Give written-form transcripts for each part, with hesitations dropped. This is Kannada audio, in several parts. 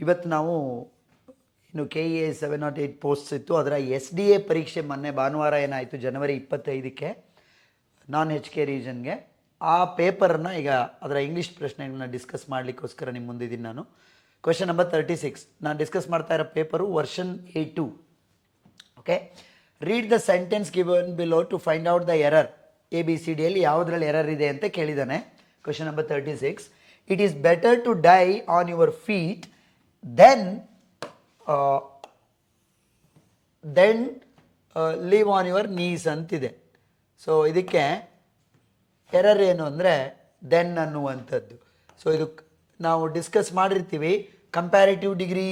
ಇವತ್ತು ನಾವು ಇನ್ನು KEA 708 ಪೋಸ್ಟ್ಸ್ ಇತ್ತು. ಅದರ SDA ಪರೀಕ್ಷೆ ಮೊನ್ನೆ ಭಾನುವಾರ ಏನಾಯಿತು, ಜನವರಿ 25ಕ್ಕೆ ನಾನ್ HK ರೀಜನ್ಗೆ. ಆ ಪೇಪರನ್ನು ಈಗ ಅದರ ಇಂಗ್ಲೀಷ್ ಪ್ರಶ್ನೆಗಳನ್ನ ಡಿಸ್ಕಸ್ ಮಾಡಲಿಕ್ಕೋಸ್ಕರ ನಿಮ್ಮ ಮುಂದಿದ್ದೀನಿ ನಾನು. ಕ್ವೆಶನ್ ನಂಬರ್ 36 ನಾನು ಡಿಸ್ಕಸ್ ಮಾಡ್ತಾ ಇರೋ paper version A2. Okay, read the sentence given below to find out the error. ABCDಯಲ್ಲಿ ಯಾವುದ್ರಲ್ಲಿ ಎರರ್ ಇದೆ ಅಂತ ಕೇಳಿದ್ದಾನೆ. Question number 36, it is better to die on your feet then leave on your knees ಅಂತಿದೆ. ಸೊ ಇದಕ್ಕೆ ಎರರ್ ಏನು ಅಂದರೆ ದೆನ್ ಅನ್ನುವಂಥದ್ದು. ಸೊ ಇದು ನಾವು ಡಿಸ್ಕಸ್ ಮಾಡಿರ್ತೀವಿ. ಕಂಪ್ಯಾರಿಟಿವ್ ಡಿಗ್ರಿ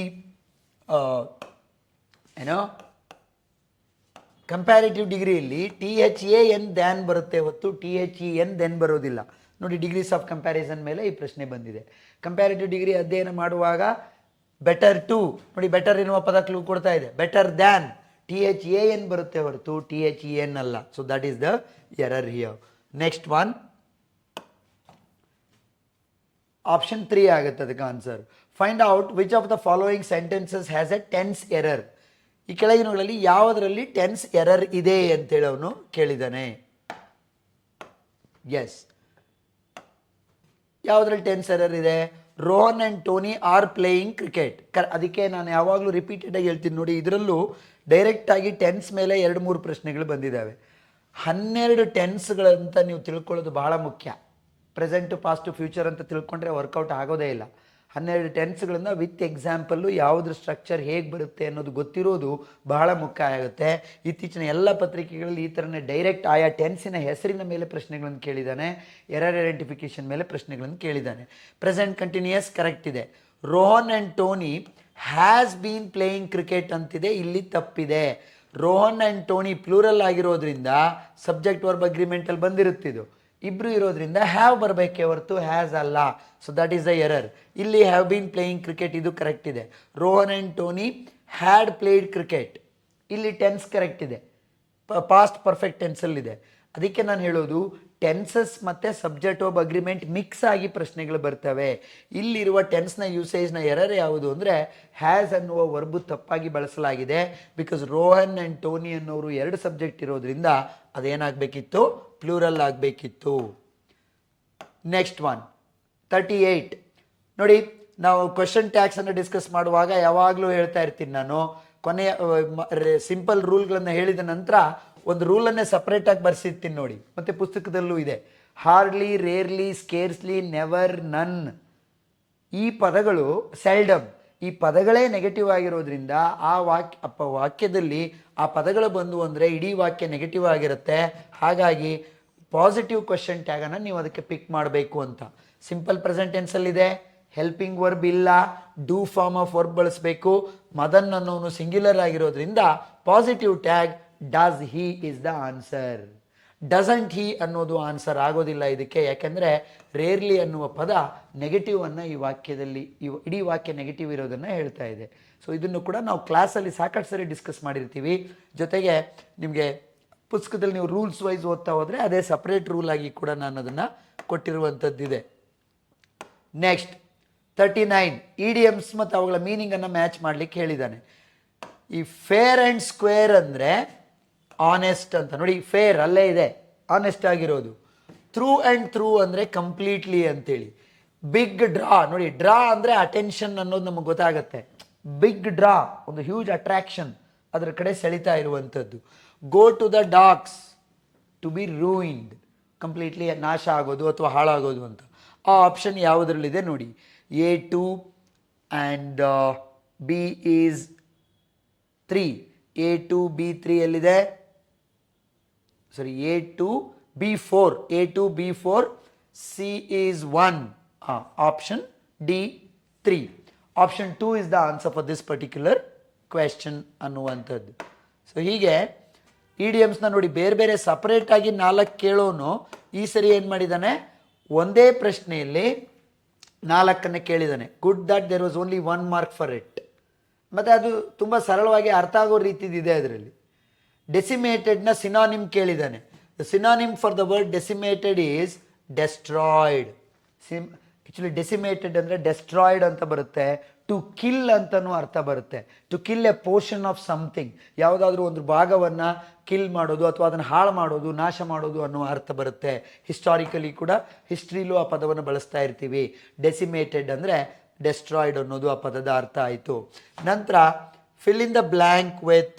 ಕಂಪ್ಯಾರಿಟಿವ್ ಡಿಗ್ರಿಯಲ್ಲಿ THAN ದ್ಯಾನ್ ಬರುತ್ತೆ ಹೊತ್ತು THEN ದೆನ್ ಬರೋದಿಲ್ಲ. ನೋಡಿ, ಡಿಗ್ರೀಸ್ ಆಫ್ ಕಂಪ್ಯಾರಿಸನ್ ಮೇಲೆ ಈ ಪ್ರಶ್ನೆ ಬಂದಿದೆ. ಕಂಪ್ಯಾರಿಟಿವ್ ಡಿಗ್ರಿ ಅಧ್ಯಯನ ಮಾಡುವಾಗ ಬೆಟರ್ ಟು, ನೋಡಿ ಬೆಟರ್ ಎನ್ನುವ ಪದ ಕ್ಲೂ ಕೊಡ್ತಾ ಇದೆ. ಬೆಟರ್ ದ್ಯಾನ್ THAN ಬರುತ್ತೆ ಹೊರತು THEN ಅಲ್ಲ. So that is the error here. Next one option 3 ಆಗುತ್ತೆ ಅದಕ್ಕೆ answer. Find out which of the following sentences has A tense error. ಈ ಕೆಳಗಿನಗಳಲ್ಲಿ ಯಾವುದರಲ್ಲಿ ಟೆನ್ಸ್ ಎರರ್ ಇದೆ ಅಂತೇಳಿ ಅವನು ಕೇಳಿದ್ದಾನೆ. ಎಸ್, ಯಾವುದ್ರಲ್ಲಿ ಟೆನ್ಸ್ ಎರರ್ ಇದೆ? Rohan and Tony are playing cricket. ಅದಕ್ಕೆ ನಾನು ಯಾವಾಗಲೂ ರಿಪೀಟೆಡಾಗಿ ಹೇಳ್ತೀನಿ ನೋಡಿ, ಇದರಲ್ಲೂ ಡೈರೆಕ್ಟಾಗಿ ಟೆನ್ಸ್ ಮೇಲೆ 2-3 ಪ್ರಶ್ನೆಗಳು ಬಂದಿದ್ದಾವೆ. 12 ಟೆನ್ಸ್ಗಳಂತ ನೀವು ತಿಳ್ಕೊಳ್ಳೋದು ಬಹಳ ಮುಖ್ಯ. ಪ್ರೆಸೆಂಟು, ಪಾಸ್ಟು, ಫ್ಯೂಚರ್ ಅಂತ ತಿಳ್ಕೊಂಡ್ರೆ ವರ್ಕೌಟ್ ಆಗೋದೇ ಇಲ್ಲ. 12 ಟೆನ್ಸ್ಗಳನ್ನು ವಿತ್ ಎಕ್ಸಾಂಪಲ್ಲು ಯಾವುದ್ರ ಸ್ಟ್ರಕ್ಚರ್ ಹೇಗೆ ಬರುತ್ತೆ ಅನ್ನೋದು ಗೊತ್ತಿರೋದು ಬಹಳ ಮುಖ್ಯ ಆಗುತ್ತೆ. ಇತ್ತೀಚಿನ ಎಲ್ಲ ಪತ್ರಿಕೆಗಳಲ್ಲಿ ಈ ಥರನೇ ಡೈರೆಕ್ಟ್ ಆಯಾ ಟೆನ್ಸಿನ ಹೆಸರಿನ ಮೇಲೆ ಪ್ರಶ್ನೆಗಳನ್ನು ಕೇಳಿದ್ದಾನೆ. ಎರರ್ ಐಡೆಂಟಿಫಿಕೇಶನ್ ಮೇಲೆ ಪ್ರಶ್ನೆಗಳನ್ನು ಕೇಳಿದ್ದಾನೆ. ಪ್ರೆಸೆಂಟ್ ಕಂಟಿನ್ಯೂಯಸ್ ಕರೆಕ್ಟ್ ಇದೆ. Rohan and Tony has been playing cricket ಅಂತಿದೆ, ಇಲ್ಲಿ ತಪ್ಪಿದೆ. ರೋಹನ್ ಆ್ಯಂಡ್ ಟೋನಿ ಪ್ಲೂರಲ್ ಆಗಿರೋದ್ರಿಂದ ಸಬ್ಜೆಕ್ಟ್ ವರ್ಬ್ ಅಗ್ರಿಮೆಂಟಲ್ಲಿ ಬಂದಿರುತ್ತಿದ್ದು. ಇಬ್ಬರು ಇರೋದ್ರಿಂದ ಹ್ಯಾವ್ ಬರಬೇಕೇ ಹೊರತು ಹ್ಯಾಸ್ ಅಲ್ಲ. So that is the error. ಇಲ್ಲಿ ಹ್ಯಾವ್ ಬೀನ್ ಪ್ಲೇಯಿಂಗ್ ಕ್ರಿಕೆಟ್ ಇದು ಕರೆಕ್ಟ್ ಇದೆ. Rohan and Tony had played cricket, ಇಲ್ಲಿ ಟೆನ್ಸ್ ಕರೆಕ್ಟ್ ಇದೆ, ಪಾಸ್ಟ್ ಪರ್ಫೆಕ್ಟ್ ಟೆನ್ಸಲ್ಲಿದೆ. ಅದಕ್ಕೆ ನಾನು ಹೇಳೋದು ಟೆನ್ಸಸ್ ಮತ್ತು ಸಬ್ಜೆಕ್ಟ್ ವರ್ಬ್ ಅಗ್ರಿಮೆಂಟ್ ಮಿಕ್ಸ್ ಆಗಿ ಪ್ರಶ್ನೆಗಳು ಬರ್ತವೆ. ಇಲ್ಲಿರುವ ಟೆನ್ಸ್ನ ಯೂಸೇಜ್ನ ಎರರ್ ಯಾವುದು ಅಂದರೆ ಹ್ಯಾಸ್ ಅನ್ನುವ ವರ್ಬು ತಪ್ಪಾಗಿ ಬಳಸಲಾಗಿದೆ. ಬಿಕಾಸ್ ರೋಹನ್ ಆ್ಯಂಡ್ ಟೋನಿ ಅನ್ನೋರು 2 ಸಬ್ಜೆಕ್ಟ್ ಇರೋದ್ರಿಂದ ಅದೇನಾಗಬೇಕಿತ್ತು, ಪ್ಲೂರಲ್ ಆಗಬೇಕಿತ್ತು. ನೆಕ್ಸ್ಟ್ ಒನ್ 38 ನೋಡಿ, ನಾವು ಕ್ವೆಶನ್ ಟ್ಯಾಗ್ಸನ್ನು ಡಿಸ್ಕಸ್ ಮಾಡುವಾಗ ಯಾವಾಗಲೂ ಹೇಳ್ತಾ ಇರ್ತೀನಿ ನಾನು, ಕೊನೆಯ ಸಿಂಪಲ್ ರೂಲ್ಗಳನ್ನು ಹೇಳಿದ ನಂತರ ಒಂದು ರೂಲನ್ನೇ ಸಪ್ರೇಟಾಗಿ ಬರ್ಸಿರ್ತೀನಿ ನೋಡಿ, ಮತ್ತು ಪುಸ್ತಕದಲ್ಲೂ ಇದೆ. ಹಾರ್ಡ್ಲಿ, ರೇರ್ಲಿ, ಸ್ಕೇರ್ಸ್ಲಿ, ನೆವರ್, ನನ್. ಈ ಪದಗಳು ಸೆಲ್ಡಮ್, ಈ ಪದಗಳೇ ನೆಗೆಟಿವ್ ಆಗಿರೋದ್ರಿಂದ ಆ ವಾಕ್ಯದಲ್ಲಿ ಆ ಪದಗಳು ಬಂದು ಅಂದರೆ ಇಡೀ ವಾಕ್ಯ ನೆಗೆಟಿವ್ ಆಗಿರುತ್ತೆ. ಹಾಗಾಗಿ ಪಾಸಿಟಿವ್ ಕ್ವೆಶನ್ ಟ್ಯಾಗನ್ನು ನೀವು ಅದಕ್ಕೆ ಪಿಕ್ ಮಾಡಬೇಕು ಅಂತ. ಸಿಂಪಲ್ ಪ್ರೆಸೆಂಟ್ ಟೆನ್ಸಲ್ಲಿದೆ, ಹೆಲ್ಪಿಂಗ್ ವರ್ಬ್ ಇಲ್ಲ, ಡೂ ಫಾರ್ಮ್ ಆಫ್ ವರ್ಬ್ ಬಳಸಬೇಕು. ಮದನ್ ಅನ್ನೋನು ಸಿಂಗ್ಯುಲರ್ ಆಗಿರೋದ್ರಿಂದ positive tag does he is the answer. Doesn't ಹಿ ಅನ್ನೋದು ಆನ್ಸರ್ ಆಗೋದಿಲ್ಲ ಇದಕ್ಕೆ, ಯಾಕೆಂದರೆ ರೇರ್ಲಿ ಅನ್ನುವ ಪದ ನೆಗೆಟಿವನ್ನು ಈ ವಾಕ್ಯದಲ್ಲಿ, ಇಡೀ ವಾಕ್ಯ ನೆಗೆಟಿವ್ ಇರೋದನ್ನು ಹೇಳ್ತಾ ಇದೆ. ಸೊ ಇದನ್ನು ಕೂಡ ನಾವು ಕ್ಲಾಸಲ್ಲಿ ಸಾಕಷ್ಟು ಸರಿ ಡಿಸ್ಕಸ್ ಮಾಡಿರ್ತೀವಿ. ಜೊತೆಗೆ ನಿಮಗೆ ಪುಸ್ತಕದಲ್ಲಿ ನೀವು ರೂಲ್ಸ್ ವೈಸ್ ಓದ್ತಾ ಹೋದರೆ ಅದೇ ಸಪ್ರೇಟ್ ರೂಲ್ ಆಗಿ ಕೂಡ ನಾನು ಅದನ್ನು ಕೊಟ್ಟಿರುವಂಥದ್ದಿದೆ. ನೆಕ್ಸ್ಟ್ 39 ಇಡಿಯಮ್ಸ್ ಮತ್ತು ಅವುಗಳ ಮೀನಿಂಗನ್ನು ಮ್ಯಾಚ್ ಮಾಡಲಿಕ್ಕೆ ಹೇಳಿದ್ದಾನೆ. ಈ ಫೇರ್ ಆ್ಯಂಡ್ ಸ್ಕ್ವೇರ್ ಅಂದರೆ ಆನೆಸ್ಟ್ ಅಂತ ನೋಡಿ, ಫೇರ್ ಅಲ್ಲೇ ಇದೆ, ಆನೆಸ್ಟ್ ಆಗಿರೋದು. ಥ್ರೂ ಆ್ಯಂಡ್ ಥ್ರೂ ಅಂದರೆ ಕಂಪ್ಲೀಟ್ಲಿ ಅಂತೇಳಿ. ಬಿಗ್ ಡ್ರಾ ನೋಡಿ, ಡ್ರಾ ಅಂದರೆ ಅಟೆನ್ಷನ್ ಅನ್ನೋದು ನಮಗೆ ಗೊತ್ತಾಗುತ್ತೆ. ಬಿಗ್ ಡ್ರಾ ಒಂದು ಹ್ಯೂಜ್ ಅಟ್ರಾಕ್ಷನ್, ಅದರ ಕಡೆ ಸೆಳಿತಾ ಇರುವಂಥದ್ದು. Go to the docks, to be ruined, completely ನಾಶ ಆಗೋದು ಅಥವಾ ಹಾಳಾಗೋದು ಅಂತ. ಆ ಆಪ್ಷನ್ ಯಾವುದರಲ್ಲಿದೆ ನೋಡಿ, A2 and B is 3. A2 B3 ಎಲ್ಲಿದೆ? ಸಾರಿ, A2 B4, A2 B4, C is 1. Option D 3. Option 2 is the answer for this particular question ಅನ್ನುವಂಥದ್ದು. ಸೊ ಹೀಗೆ ಇಡಿಯಮ್ಸ್ನ ನೋಡಿ, ಬೇರೆ ಬೇರೆ ಸಪ್ರೇಟಾಗಿ 4 ಕೇಳೋನು ಈ ಸರಿ ಏನು ಮಾಡಿದ್ದಾನೆ, ಒಂದೇ ಪ್ರಶ್ನೆಯಲ್ಲಿ 4 ಕೇಳಿದ್ದಾನೆ. Good that there was only 1 mark for it. ಮತ್ತು ಅದು ತುಂಬ ಸರಳವಾಗಿ ಅರ್ಥ ಆಗೋ ರೀತಿದಿದೆ ಅದರಲ್ಲಿ. ಡೆಸಿಮೇಟೆಡ್ನ ಸಿನಾನಿಮ್ ಕೇಳಿದ್ದಾನೆ. The synonym for the word decimated is destroyed. Actually decimated ಅಂದರೆ ಡೆಸ್ಟ್ರಾಯ್ಡ್ ಅಂತ ಬರುತ್ತೆ. ಟು ಕಿಲ್ ಅಂತಲೂ ಅರ್ಥ ಬರುತ್ತೆ. To kill a portion of something, ಯಾವುದಾದ್ರೂ ಒಂದು ಭಾಗವನ್ನು ಕಿಲ್ ಮಾಡೋದು ಅಥವಾ ಅದನ್ನು ಹಾಳು ಮಾಡೋದು, ನಾಶ ಮಾಡೋದು ಅನ್ನುವ ಅರ್ಥ ಬರುತ್ತೆ. ಹಿಸ್ಟಾರಿಕಲಿ ಕೂಡ ಹಿಸ್ಟ್ರಿಲೂ ಆ ಪದವನ್ನು ಬಳಸ್ತಾ ಇರ್ತೀವಿ. ಡೆಸಿಮೇಟೆಡ್ ಅಂದರೆ ಡೆಸ್ಟ್ರಾಯ್ಡ್ ಅನ್ನೋದು ಆ ಪದದ ಅರ್ಥ ಆಯಿತು. ನಂತರ fill in the blank with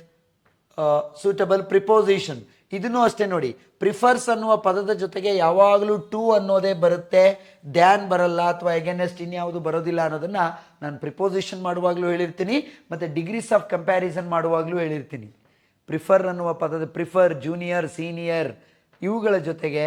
suitable preposition. ಇದನ್ನು ಅಷ್ಟೇ ನೋಡಿ, ಪ್ರಿಫರ್ಸ್ ಅನ್ನುವ ಪದದ ಜೊತೆಗೆ ಯಾವಾಗಲೂ ಟು ಅನ್ನೋದೇ ಬರುತ್ತೆ, ದ್ಯಾನ್ ಬರಲ್ಲ ಅಥವಾ ಎಗೇನೆಸ್ಟ್ ಇನ್ಯಾವುದು ಬರೋದಿಲ್ಲ ಅನ್ನೋದನ್ನು ನಾನು ಪ್ರಿಪೋಸಿಷನ್ ಮಾಡುವಾಗಲೂ ಹೇಳಿರ್ತೀನಿ ಮತ್ತು ಡಿಗ್ರೀಸ್ ಆಫ್ ಕಂಪ್ಯಾರಿಸನ್ ಮಾಡುವಾಗಲೂ ಹೇಳಿರ್ತೀನಿ. ಪ್ರಿಫರ್ ಅನ್ನುವ ಪದದ ಪ್ರಿಫರ್, ಜೂನಿಯರ್, ಸೀನಿಯರ್ ಇವುಗಳ ಜೊತೆಗೆ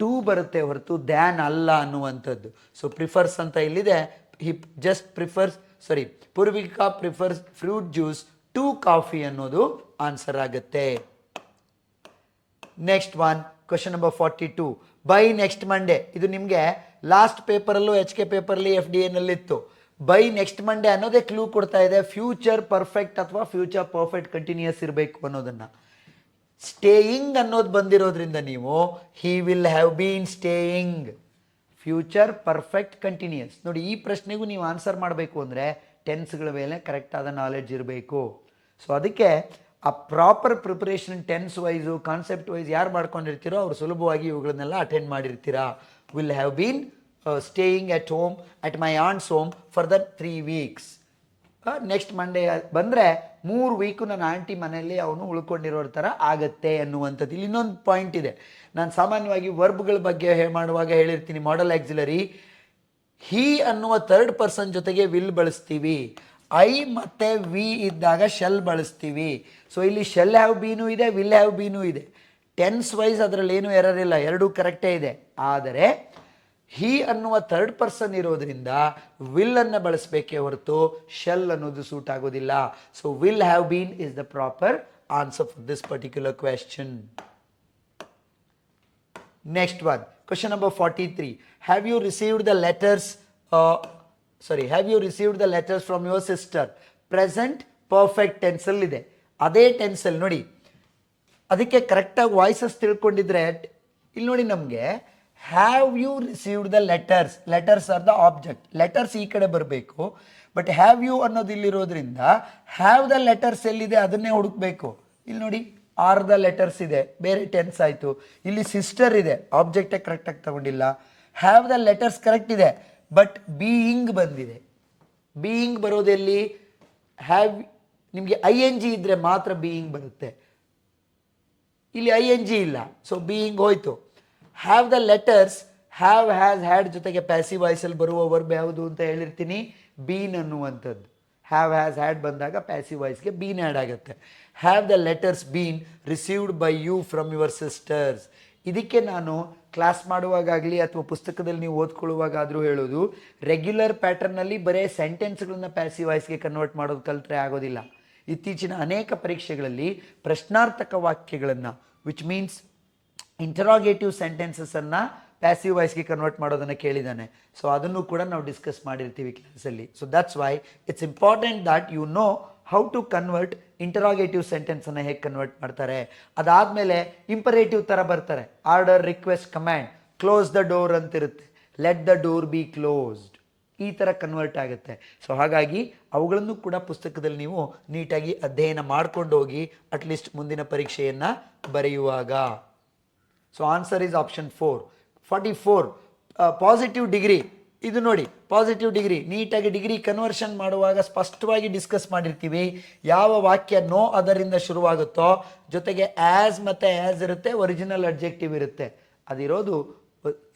ಟು ಬರುತ್ತೆ ಹೊರತು ದ್ಯಾನ್ ಅಲ್ಲ ಅನ್ನುವಂಥದ್ದು. ಸೊ ಪ್ರಿಫರ್ಸ್ ಅಂತ ಇಲ್ಲಿದೆ. He just prefers, sorry, Purvika prefers fruit juice to coffee ಅನ್ನೋದು ಆನ್ಸರ್ ಆಗುತ್ತೆ. Next one, question number 42. By next Monday. ಇದು ನಿಮಗೆ ಲಾಸ್ಟ್ ಪೇಪರಲ್ಲೂ HK ಪೇಪರಲ್ಲಿ FDA ನಲ್ಲಿತ್ತು. ಬೈ ನೆಕ್ಸ್ಟ್ ಮಂಡೇ ಅನ್ನೋದೇ ಕ್ಲೂ ಕೊಡ್ತಾ ಇದೆ. ಫ್ಯೂಚರ್ ಪರ್ಫೆಕ್ಟ್ ಅಥವಾ ಫ್ಯೂಚರ್ ಪರ್ಫೆಕ್ಟ್ ಕಂಟಿನ್ಯೂಸ್ ಇರಬೇಕು ಅನ್ನೋದನ್ನು. ಸ್ಟೇಯಿಂಗ್ ಅನ್ನೋದು ಬಂದಿರೋದ್ರಿಂದ ನೀವು he will have been staying, future perfect continuous. ನೋಡಿ, ಈ ಪ್ರಶ್ನೆಗೂ ನೀವು ಆನ್ಸರ್ ಮಾಡಬೇಕು ಅಂದರೆ ಟೆನ್ಸ್ಗಳ ಮೇಲೆ ಕರೆಕ್ಟಾದ ನಾಲೆಡ್ಜ್ ಇರಬೇಕು. ಸೊ ಅದಕ್ಕೆ ಆ proper preparation tense wise, concept wise ಯಾರು ಮಾಡ್ಕೊಂಡಿರ್ತೀರೋ ಅವ್ರು ಸುಲಭವಾಗಿ ಇವುಗಳನ್ನೆಲ್ಲ ಅಟೆಂಡ್ ಮಾಡಿರ್ತೀರಾ. Will have been staying at home at my aunt's home for the 3 weeks. Next Monday ಬಂದರೆ 3 ವೀಕು ನನ್ನ ಆಂಟಿ ಮನೆಯಲ್ಲಿ ಅವನು ಉಳ್ಕೊಂಡಿರೋ ಥರ ಆಗತ್ತೆ ಅನ್ನುವಂಥದ್ದು. ಇಲ್ಲಿ ಇನ್ನೊಂದು ಪಾಯಿಂಟ್ ಇದೆ. ನಾನು ಸಾಮಾನ್ಯವಾಗಿ ವರ್ಬ್ಗಳ ಬಗ್ಗೆ ಮಾಡುವಾಗ ಹೇಳಿರ್ತೀನಿ, ಮಾಡಲ್ ಆಕ್ಸಿಲರಿ ಹಿ ಅನ್ನುವ ಥರ್ಡ್ ಪರ್ಸನ್ ಜೊತೆಗೆ ವಿಲ್ ಬಳಸ್ತೀವಿ, ಐ ಮತ್ತು ವಿ ಇದ್ದಾಗ ಶೆಲ್ ಬಳಸ್ತೀವಿ. ಸೊ ಇಲ್ಲಿ ಶೆಲ್ ಹ್ಯಾವ್ ಬೀನೂ ಇದೆ, ವಿಲ್ ಹ್ಯಾವ್ ಬೀನೂ ಇದೆ. ಟೆನ್ಸ್ ವೈಸ್ ಅದರಲ್ಲಿ ಏನೂ ಎರರ್ ಇಲ್ಲ, ಎರಡೂ ಕರೆಕ್ಟೇ ಇದೆ. ಆದರೆ ಹಿ ಅನ್ನುವ ಥರ್ಡ್ ಪರ್ಸನ್ ಇರೋದ್ರಿಂದ ವಿಲ್ ಅನ್ನು ಬಳಸಬೇಕೇ ಹೊರತು ಶೆಲ್ ಅನ್ನೋದು ಸೂಟ್ ಆಗೋದಿಲ್ಲ. So will have been is the proper answer for this particular question. Next one, question number 43. Have you received the letters have you received the letters from your sister? Present perfect ಟೆನ್ಸಲ್ಲಿ ಇದೆ. ಅದೇ ಟೆನ್ಸಲ್ಲಿ ನೋಡಿ, ಅದಕ್ಕೆ ಕರೆಕ್ಟಾಗಿ ವಾಯ್ಸಸ್ ತಿಳ್ಕೊಂಡಿದ್ರೆ ಇಲ್ಲಿ ನೋಡಿ, ನಮಗೆ have you received the letters, letters are the object, letters ಈ ಕಡೆ ಬರಬೇಕು. ಬಟ್ ಹ್ಯಾವ್ ಯು ಅನ್ನೋದು ಇಲ್ಲಿರೋದ್ರಿಂದ ಹ್ಯಾವ್ ದ ಲೆಟರ್ಸ್ ಎಲ್ಲಿದೆ ಅದನ್ನೇ ಹುಡುಕಬೇಕು. ಇಲ್ಲಿ ನೋಡಿ, ಆರ್ ದ ಲೆಟರ್ಸ್ ಇದೆ, ಬೇರೆ ಟೆನ್ಸ್ ಆಯಿತು. ಇಲ್ಲಿ ಸಿಸ್ಟರ್ ಇದೆ, ಆಬ್ಜೆಕ್ಟೇ ಕರೆಕ್ಟಾಗಿ ತಗೊಂಡಿಲ್ಲ. ಹ್ಯಾವ್ ದ ಲೆಟರ್ಸ್ ಕರೆಕ್ಟ್ ಇದೆ, ಬಟ್ ಬೀಯಿಂಗ್ ಬಂದಿದೆ. ಬೀಯಿಂಗ್ ಬರೋದೆಲ್ಲಿ? ಹ್ಯಾವ್, ನಿಮಗೆ ING ಇದ್ದರೆ ಮಾತ್ರ ಬೀಯಿಂಗ್ ಬರುತ್ತೆ. ಇಲ್ಲಿ ING ಇಲ್ಲ, ಸೊ ಬೀಯಿಂಗ್ ಹೋಯ್ತು. Have the letters, have, has, had ಜೊತೆಗೆ ಪ್ಯಾಸಿವ್ ವಾಯ್ಸಲ್ಲಿ ಬರುವ ವರ್ಬ್ ಯಾವುದು ಅಂತ ಹೇಳಿರ್ತೀನಿ, ಬೀನ್ ಅನ್ನುವಂಥದ್ದು. ಹ್ಯಾವ್, ಹ್ಯಾಸ್, ಹ್ಯಾಡ್ ಬಂದಾಗ ಪ್ಯಾಸಿವ್ ವಾಯ್ಸ್ಗೆ ಬೀನ್ ಆ್ಯಡ್ ಆಗುತ್ತೆ. Have the letters been received by you from your sisters. ಇದಕ್ಕೆ ನಾನು ಕ್ಲಾಸ್ ಮಾಡುವಾಗಲಿ ಅಥವಾ ಪುಸ್ತಕದಲ್ಲಿ ನೀವು ಓದ್ಕೊಳ್ಳುವಾಗಾದರೂ ಹೇಳೋದು, ರೆಗ್ಯುಲರ್ ಪ್ಯಾಟರ್ನಲ್ಲಿ ಬರೀ ಸೆಂಟೆನ್ಸ್ಗಳನ್ನ ಪ್ಯಾಸಿವ್ ವಾಯ್ಸ್ಗೆ ಕನ್ವರ್ಟ್ ಮಾಡೋದು ಕಲಿತ್ರೆ ಆಗೋದಿಲ್ಲ. ಇತ್ತೀಚಿನ ಅನೇಕ ಪರೀಕ್ಷೆಗಳಲ್ಲಿ ಪ್ರಶ್ನಾರ್ಥಕ ವಾಕ್ಯಗಳನ್ನು, ವಿಚ್ ಮೀನ್ಸ್ ಇಂಟರಾಗೇಟಿವ್ ಸೆಂಟೆನ್ಸಸ್ಸನ್ನು ಪ್ಯಾಸಿವ್ ವಾಯ್ಸ್ಗೆ ಕನ್ವರ್ಟ್ ಮಾಡೋದನ್ನು ಕೇಳಿದ್ದಾನೆ. ಸೊ ಅದನ್ನು ಕೂಡ ನಾವು ಡಿಸ್ಕಸ್ ಮಾಡಿರ್ತೀವಿ ಕ್ಲಾಸಲ್ಲಿ. So that's why it's important that you know how to convert interrogative ಸೆಂಟೆನ್ಸನ್ನು ಹೇಗೆ ಕನ್ವರ್ಟ್ ಮಾಡ್ತಾರೆ. ಅದಾದಮೇಲೆ ಇಂಪರೇಟಿವ್ ಥರ ಬರ್ತಾರೆ, order, request, command. Close the door ಅಂತಿರುತ್ತೆ, let the door be closed, ಈ ಥರ ಕನ್ವರ್ಟ್ ಆಗುತ್ತೆ. ಸೊ ಹಾಗಾಗಿ ಅವುಗಳನ್ನು ಕೂಡ ಪುಸ್ತಕದಲ್ಲಿ ನೀವು ನೀಟಾಗಿ ಅಧ್ಯಯನ ಮಾಡ್ಕೊಂಡು ಹೋಗಿ ಅಟ್ಲೀಸ್ಟ್ ಮುಂದಿನ ಪರೀಕ್ಷೆಯನ್ನು ಬರೆಯುವಾಗ. So answer is option 4. 44, positive degree. ಇದು ನೋಡಿ, ಪಾಸಿಟಿವ್ ಡಿಗ್ರಿ ನೀಟಾಗಿ ಡಿಗ್ರಿ ಕನ್ವರ್ಷನ್ ಮಾಡುವಾಗ ಸ್ಪಷ್ಟವಾಗಿ ಡಿಸ್ಕಸ್ ಮಾಡಿರ್ತೀವಿ. ಯಾವ ವಾಕ್ಯ ನೋ ಅದರಿಂದ ಶುರುವಾಗುತ್ತೋ ಜೊತೆಗೆ ಆ್ಯಸ್ ಮತ್ತು ಆ್ಯಸ್ ಇರುತ್ತೆ, ಒರಿಜಿನಲ್ ಅಡ್ಜೆಕ್ಟಿವ್ ಇರುತ್ತೆ, ಅದಿರೋದು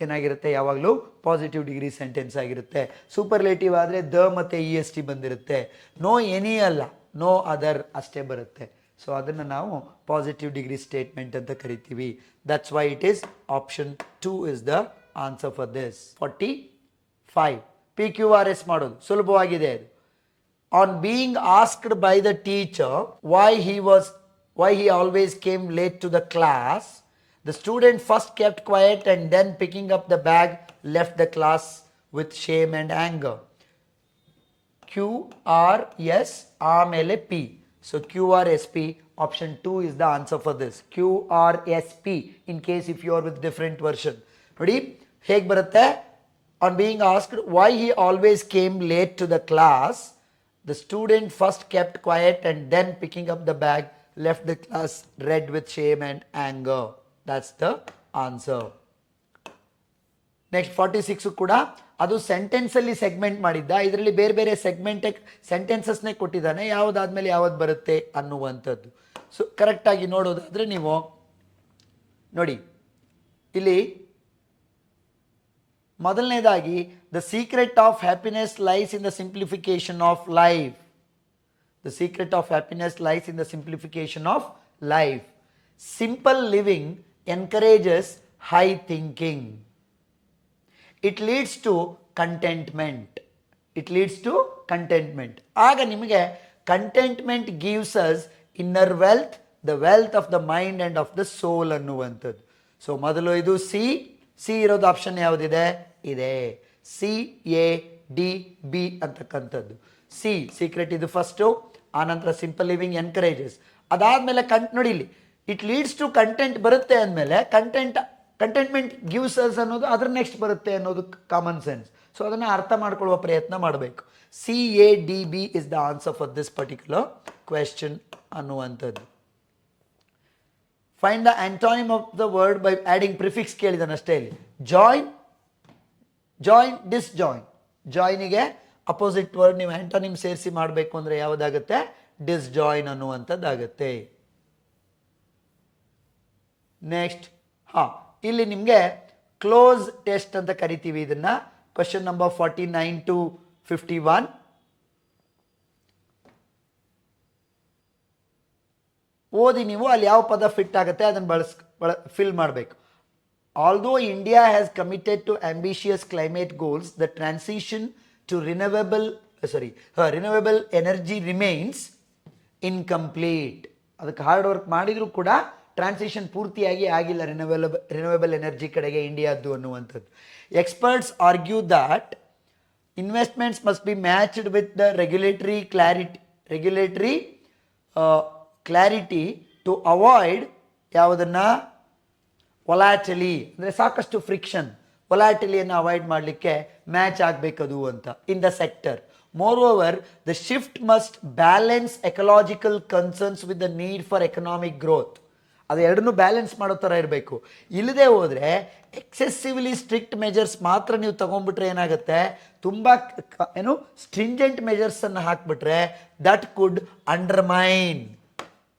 ಏನಾಗಿರುತ್ತೆ, ಯಾವಾಗಲೂ ಪಾಸಿಟಿವ್ ಡಿಗ್ರಿ ಸೆಂಟೆನ್ಸ್ ಆಗಿರುತ್ತೆ. ಸೂಪರ್ಲೇಟಿವ್ ಆದರೆ ದ ಮತ್ತು EST ಬಂದಿರುತ್ತೆ. ನೋ ಎನಿ ಅಲ್ಲ, ನೋ ಅದರ್ ಅಷ್ಟೇ ಬರುತ್ತೆ. ಸೊ ಅದನ್ನು ನಾವು ಪಾಸಿಟಿವ್ ಡಿಗ್ರಿ ಸ್ಟೇಟ್ಮೆಂಟ್ ಅಂತ ಕರಿತೀವಿ. That's why it is option 2 is the answer for this. 45, PQRS ಮಾಡೋದು ಸುಲಭವಾಗಿದೆ ಅದು. On being asked by the teacher why he always came late to the class, the student first kept quiet and then picking up the bag left the class with shame and anger. QRS ಆಮೇಲೆ P. So QRSP, option 2 is the answer for this. QRSP, in case if you are with different version. ನೋಡಿ ಹೇಗೆ ಬರುತ್ತೆ? On being asked why he always came late to the class, The student first kept quiet and then picking up the bag left the class red with shame and anger. That's the answer. Next 46 ಕೂಡ ಅದು ಸೆಂಟೆನ್ಸಲ್ಲಿ ಸೆಗ್ಮೆಂಟ್ ಮಾಡಿದ್ದ, ಇದರಲ್ಲಿ ಬೇರೆ ಬೇರೆ ಸೆಂಟೆನ್ಸಸ್ನೇ ಕೊಟ್ಟಿದ್ದಾನೆ, ಯಾವುದಾದ್ಮೇಲೆ ಯಾವ್ದು ಬರುತ್ತೆ ಅನ್ನುವಂಥದ್ದು. ಸೊ ಕರೆಕ್ಟಾಗಿ ನೋಡೋದಾದರೆ ನೀವು ನೋಡಿ, ಇಲ್ಲಿ ಮೊದಲನೇದಾಗಿ the secret of happiness lies in the simplification of life. The secret of happiness lies in the simplification of life. Simple living encourages high thinking. It leads to contentment. It leads to contentment. ಆಗ ನಿಮಗೆ contentment gives us inner wealth, the wealth of the mind and of the soul ಅನ್ನುವಂಥದ್ದು. ಸೊ ಮೊದಲು ಇದು ಸಿ ಇರೋದು ಆಪ್ಷನ್ ಯಾವುದಿದೆ? ಇದೆ CADB ಅಂತಕ್ಕಂಥದ್ದು. ಸೀಕ್ರೆಟ್ ಇದು ಫಸ್ಟು, ಆನಂತರ ಸಿಂಪಲ್ ಲಿವಿಂಗ್ ಎನ್ಕರೇಜಸ್, ಅದಾದಮೇಲೆ ನೋಡಿ ಇಲ್ಲಿ ಇಟ್ ಲೀಡ್ಸ್ ಟು ಕಂಟೆಂಟ್ ಬರುತ್ತೆ ಅಂದಮೇಲೆ ಕಂಟೆಂಟ್ಮೆಂಟ್ ಗಿವ್ಸ್ ಅಸ್ ಅನ್ನೋದು ಅದ್ರ ನೆಕ್ಸ್ಟ್ ಬರುತ್ತೆ ಅನ್ನೋದು ಕಾಮನ್ ಸೆನ್ಸ್. ಸೊ ಅದನ್ನು ಅರ್ಥ ಮಾಡ್ಕೊಳ್ಳುವ ಪ್ರಯತ್ನ ಮಾಡಬೇಕು. CADB is the answer for this particular question ಅನ್ನುವಂಥದ್ದು. Find the antonym of the word by adding prefix ಕೇಳಿದಾನೆ ಅಷ್ಟೇ ಇಲ್ಲಿ. Join, disjoin. ಜಾಯಿನಿಗೆ ಅಪೋಸಿಟ್ ವರ್ಡ್ ನೀವು ಆಂಟಾನಿಮ್ ಸೇರಿಸಿ ಮಾಡಬೇಕು ಅಂದರೆ ಯಾವುದಾಗುತ್ತೆ? ಡಿಸ್ಜಾಯಿನ್ ಅನ್ನುವಂಥದ್ದಾಗತ್ತೆ. ನೆಕ್ಸ್ಟ್ ಇಲ್ಲಿ ನಿಮಗೆ ಕ್ಲೋಸ್ ಟೆಸ್ಟ್ ಅಂತ ಕರಿತೀವಿ ಇದನ್ನ. Question number 49 to 51. ಓದಿ ನೀವು, ಅಲ್ಲಿ ಯಾವ ಪದ ಫಿಟ್ ಆಗುತ್ತೆ ಅದನ್ನು ಫಿಲ್ ಮಾಡಬೇಕು. Although India has committed to ambitious climate goals, the transition to renewable energy remains incomplete. ಅದಕ್ಕೆ ಹಾರ್ಡ್ ವರ್ಕ್ ಮಾಡಿದರೂ ಕೂಡ ಟ್ರಾನ್ಸಿಷನ್ ಪೂರ್ತಿಯಾಗಿ ಆಗಿಲ್ಲ ರಿನವೇಬಲ್ ಎನರ್ಜಿ ಕಡೆಗೆ ಇಂಡಿಯಾದ್ದು ಅನ್ನುವಂಥದ್ದು. Experts argue that investments must be matched with the regulatory clarity to avoid ಯಾವುದನ್ನು? ವೊಲಾಟಿಲಿ, ಅಂದರೆ ಸಾಕಷ್ಟು ಫ್ರಿಕ್ಷನ್, ವೊಲಾಟಿಲಿಯನ್ನು ಅವಾಯ್ಡ್ ಮಾಡಲಿಕ್ಕೆ ಮ್ಯಾಚ್ ಆಗಬೇಕದು ಅಂತ in the sector. More the shift must balance ecological concerns with the need for economic growth. ಅದು ಎರಡನ್ನೂ ಬ್ಯಾಲೆನ್ಸ್ ಮಾಡೋ ಥರ ಇರಬೇಕು. ಇಲ್ಲದೆ ಹೋದರೆ ಎಕ್ಸೆಸಿವ್ಲಿ ಸ್ಟ್ರಿಕ್ಟ್ ಮೆಜರ್ಸ್ ಮಾತ್ರ ನೀವು ತಗೊಂಡ್ಬಿಟ್ರೆ ಏನಾಗುತ್ತೆ? ತುಂಬ ಸ್ಟ್ರಿಂಜೆಂಟ್ ಮೆಜರ್ಸನ್ನು ಹಾಕ್ಬಿಟ್ರೆ ದಟ್ ಕುಡ್ ಅಂಡರ್ಮೈನ್,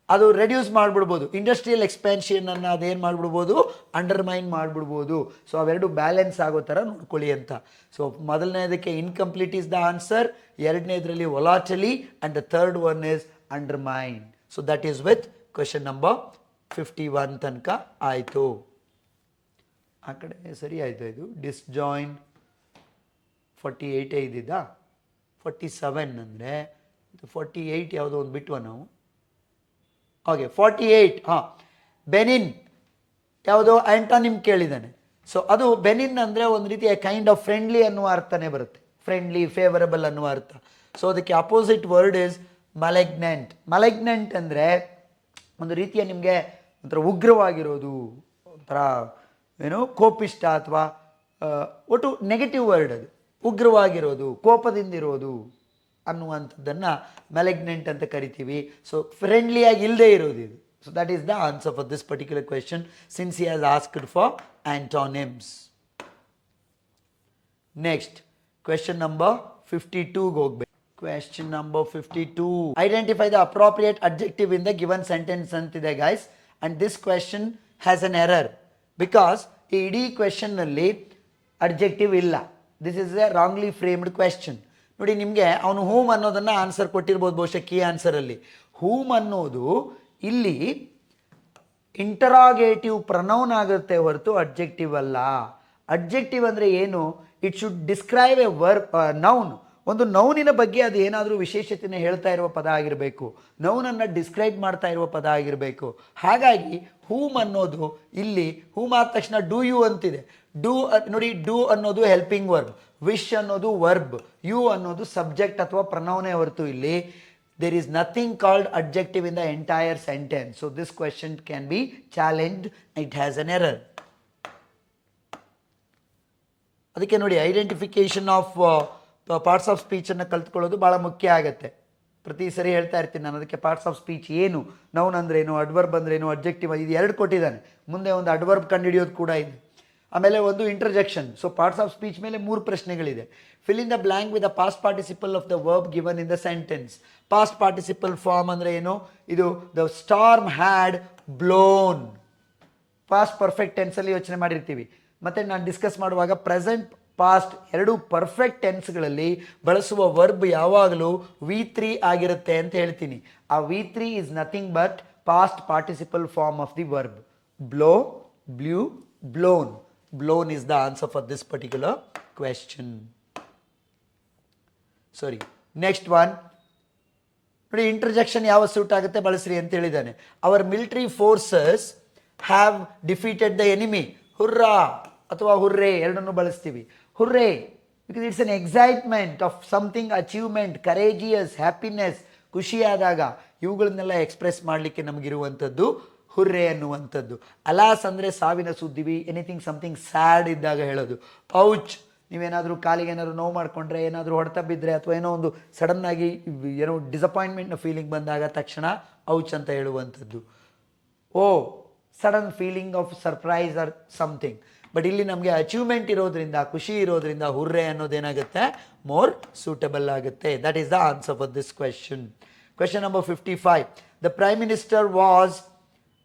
ಅದು ರೆಡ್ಯೂಸ್ ಮಾಡಿಬಿಡ್ಬೋದು. ಇಂಡಸ್ಟ್ರಿಯಲ್ ಎಕ್ಸ್ಪ್ಯಾನ್ಷನನ್ನು ಅದೇನು ಮಾಡಿಬಿಡ್ಬೋದು? ಅಂಡರ್ಮೈನ್ ಮಾಡಿಬಿಡ್ಬೋದು. ಸೊ ಅವೆರಡು ಬ್ಯಾಲೆನ್ಸ್ ಆಗೋ ಥರ ನೋಡ್ಕೊಳ್ಳಿ ಅಂತ. ಸೊ ಮೊದಲನೇದಕ್ಕೆ ಇನ್ಕಂಪ್ಲೀಟ್ ಇಸ್ ದ ಆನ್ಸರ್, ಎರಡನೇದರಲ್ಲಿ volatile, and the third one is undermine. So that is with question number 51 ತನಕ ಆಯಿತು. ಆ ಕಡೆ ಸರಿ ಆಯಿತು. ಇದು ಡಿಸ್ಜಾಯಿನ್ 48 ಇದ್ದಿದ್ದ, 47 ಅಂದರೆ 48 ಯಾವುದೋ ಒಂದು ಬಿಟ್ವ ನಾವು. ಓಕೆ 48. ಬೆನಿನ್ ಯಾವುದೋ ಆಂಟಾನಿಮ್ ಕೇಳಿದ್ದಾನೆ. ಸೊ ಅದು ಬೆನಿನ್ ಅಂದರೆ ಒಂದು ರೀತಿಯ ಕೈಂಡ್ ಆಫ್ ಫ್ರೆಂಡ್ಲಿ ಅನ್ನುವ ಅರ್ಥನೇ ಬರುತ್ತೆ. ಫ್ರೆಂಡ್ಲಿ, ಫೇವರಬಲ್ ಅನ್ನುವ ಅರ್ಥ. ಸೊ ಅದಕ್ಕೆ ಅಪೋಸಿಟ್ ವರ್ಡ್ ಇಸ್ ಮಲೆಗ್ನೆಂಟ್. ಮಲೆಗ್ನೆಂಟ್ ಅಂದರೆ ಒಂದು ರೀತಿಯ ನಿಮಗೆ ಒಂಥರ ಉಗ್ರವಾಗಿರೋದು, ಒಂಥರ ಕೋಪಿಷ್ಟ, ಅಥವಾ ಒಟ್ಟು ನೆಗೆಟಿವ್ ವರ್ಡ್ ಅದು. ಉಗ್ರವಾಗಿರೋದು, ಕೋಪದಿಂದಿರೋದು ಅನ್ನುವಂಥದ್ದನ್ನು ಮೆಲೆಗ್ನೆಂಟ್ ಅಂತ ಕರಿತೀವಿ. ಸೊ ಫ್ರೆಂಡ್ಲಿಯಾಗಿ ಇಲ್ಲದೆ ಇರೋದು ಇದು. So that is the answer for this particular question since he has asked for antonyms. Next question number 52ಗೆ ಹೋಗ್ಬೇಕು. Question number 52. Identify the appropriate adjective in the given sentence ಅಂತಿದೆ guys, and this question has an error because ಈ ಇಡೀ ಕ್ವೆಶನ್ನಲ್ಲಿ ಅಡ್ಜೆಕ್ಟಿವ್ ಇಲ್ಲ. This is A wrongly framed question. ನೋಡಿ, ನಿಮಗೆ ಅವನು ಹೂಮ್ ಅನ್ನೋದನ್ನು ಆನ್ಸರ್ ಕೊಟ್ಟಿರ್ಬೋದು ಬಹುಶಃ ಕೀ ಆನ್ಸರಲ್ಲಿ. ಹೂಮ್ ಅನ್ನೋದು ಇಲ್ಲಿ ಇಂಟರಾಗೇಟಿವ್ ಪ್ರನೌನ್ ಆಗುತ್ತೆ ಹೊರತು ಅಡ್ಜೆಕ್ಟಿವ್ ಅಲ್ಲ. ಅಡ್ಜೆಕ್ಟಿವ್ ಅಂದರೆ ಏನು? It should describe A noun. ಒಂದು ನೌನಿನ ಬಗ್ಗೆ ಅದು ಏನಾದರೂ ವಿಶೇಷತೆಯನ್ನು ಹೇಳ್ತಾ ಇರುವ ಪದ ಆಗಿರಬೇಕು, ನೌನನ್ನು ಡಿಸ್ಕ್ರೈಬ್ ಮಾಡ್ತಾ ಇರುವ ಪದ ಆಗಿರಬೇಕು. ಹಾಗಾಗಿ ಹೂಮ್ ಅನ್ನೋದು ಇಲ್ಲಿ ಹೂಮ್ ಆದ ತಕ್ಷಣ ಡೂ ಯು ಅಂತಿದೆ. ನೋಡಿ, ಡೂ ಅನ್ನೋದು ಹೆಲ್ಪಿಂಗ್ ವರ್ಬ್, ವಿಶ್ ಅನ್ನೋದು ವರ್ಬ್, ಯು ಅನ್ನೋದು ಸಬ್ಜೆಕ್ಟ್ ಅಥವಾ ಪ್ರನೌನೇ ಹೊರತು ಇಲ್ಲಿ there is nothing called adjective in the entire sentence. So this question can be challenged. It has an error. ಅದಕ್ಕೆ ನೋಡಿ, ಐಡೆಂಟಿಫಿಕೇಶನ್ ಆಫ್ ಪಾರ್ಟ್ಸ್ ಆಫ್ ಸ್ಪೀಚನ್ನು ಕಲ್ತ್ಕೊಳ್ಳೋದು ಭಾಳ ಮುಖ್ಯ ಆಗುತ್ತೆ. ಪ್ರತಿ ಸರಿ ಹೇಳ್ತಾ ಇರ್ತೀನಿ ನಾನು, ಅದಕ್ಕೆ ಪಾರ್ಟ್ಸ್ ಆಫ್ ಸ್ಪೀಚ್ ಏನು, ನೌನ್ ಅಂದ್ರೇನು, ಅಡ್ವರ್ಬ್ ಅಂದ್ರೇನು, ಅಬ್ಜೆಕ್ಟಿವ್, ಇದು 2 ಕೊಟ್ಟಿದ್ದಾನೆ. ಮುಂದೆ ಒಂದು ಅಡ್ವರ್ಬ್ ಕಂಡುಹಿಡಿಯೋದು ಕೂಡ ಇದೆ. ಆಮೇಲೆ ಒಂದು interjection. So parts of speech ಮೇಲೆ 3 ಪ್ರಶ್ನೆಗಳಿದೆ. Fill in the blank with the past participle of the verb given in the sentence. Past participle form ಅಂದರೆ ಏನು? ಇದು the storm had blown. Past perfect ಟೆನ್ಸಲ್ಲಿ ಯೋಚನೆ ಮಾಡಿರ್ತೀವಿ. ಮತ್ತು ನಾನು ಡಿಸ್ಕಸ್ ಮಾಡುವಾಗ ಪ್ರೆಸೆಂಟ್ ಪಾಸ್ಟ್ 2 ಪರ್ಫೆಕ್ಟ್ ಟೆನ್ಸ್ಗಳಲ್ಲಿ ಬಳಸುವ ವರ್ಬ್ ಯಾವಾಗಲೂ V3 ಆಗಿರುತ್ತೆ ಅಂತ ಹೇಳ್ತೀನಿ. ಆ V3 is nothing but past participle form of the verb. Blow, blew, blown. Blown is the answer for this particular question. Sorry. Next one. ನೋಡಿ, ಇಂಟರ್ಜೆಕ್ಷನ್ ಯಾವ ಸೂಟ್ ಆಗುತ್ತೆ ಬಳಸ್ರಿ ಅಂತ ಹೇಳಿದ್ದಾನೆ. Our military forces have defeated the enemy. Hurrah ಅಥವಾ ಹುರ್ರೇ ಎರಡನ್ನೂ ಬಳಸ್ತೀವಿ. Hurray because it's an excitement of something, achievement, courageous, happiness, ಖುಷಿಯಾದಾಗ ಇವುಗಳನ್ನೆಲ್ಲ ಎಕ್ಸ್ಪ್ರೆಸ್ ಮಾಡಲಿಕ್ಕೆ ನಮಗಿರುವಂಥದ್ದು ಹುರ್ರೆ ಅನ್ನುವಂಥದ್ದು. ಅಲಾಸ್ ಅಂದರೆ ಸಾವಿನ ಸುದ್ದಿವಿ, ಎನಿಥಿಂಗ್ ಸಮಥಿಂಗ್ ಸ್ಯಾಡ್ ಇದ್ದಾಗ ಹೇಳೋದು. ಔಚ್, ನೀವೇನಾದರೂ ಕಾಲಿಗೆ ಏನಾದರೂ ನೋವು ಮಾಡಿಕೊಂಡ್ರೆ, ಏನಾದರೂ ಹೊಡೆತ ಬಿದ್ದರೆ, ಅಥವಾ ಏನೋ ಒಂದು ಸಡನ್ನಾಗಿ ಏನೋ ಡಿಸಪಾಯಿಂಟ್ಮೆಂಟ್ನ ಫೀಲಿಂಗ್ ಬಂದಾಗ ತಕ್ಷಣ ಔಚ್ ಅಂತ ಹೇಳುವಂಥದ್ದು. Oh, sudden feeling of surprise or something. But ಇಲ್ಲಿ ನಮಗೆ ಅಚೀವ್ಮೆಂಟ್ ಇರೋದ್ರಿಂದ, ಖುಷಿ ಇರೋದ್ರಿಂದ ಹುರ್ರೆ ಅನ್ನೋದೇನಾಗುತ್ತೆ, ಮೋರ್ ಸೂಟಬಲ್ ಆಗುತ್ತೆ. That is the answer for this question. Question number 55. The prime minister was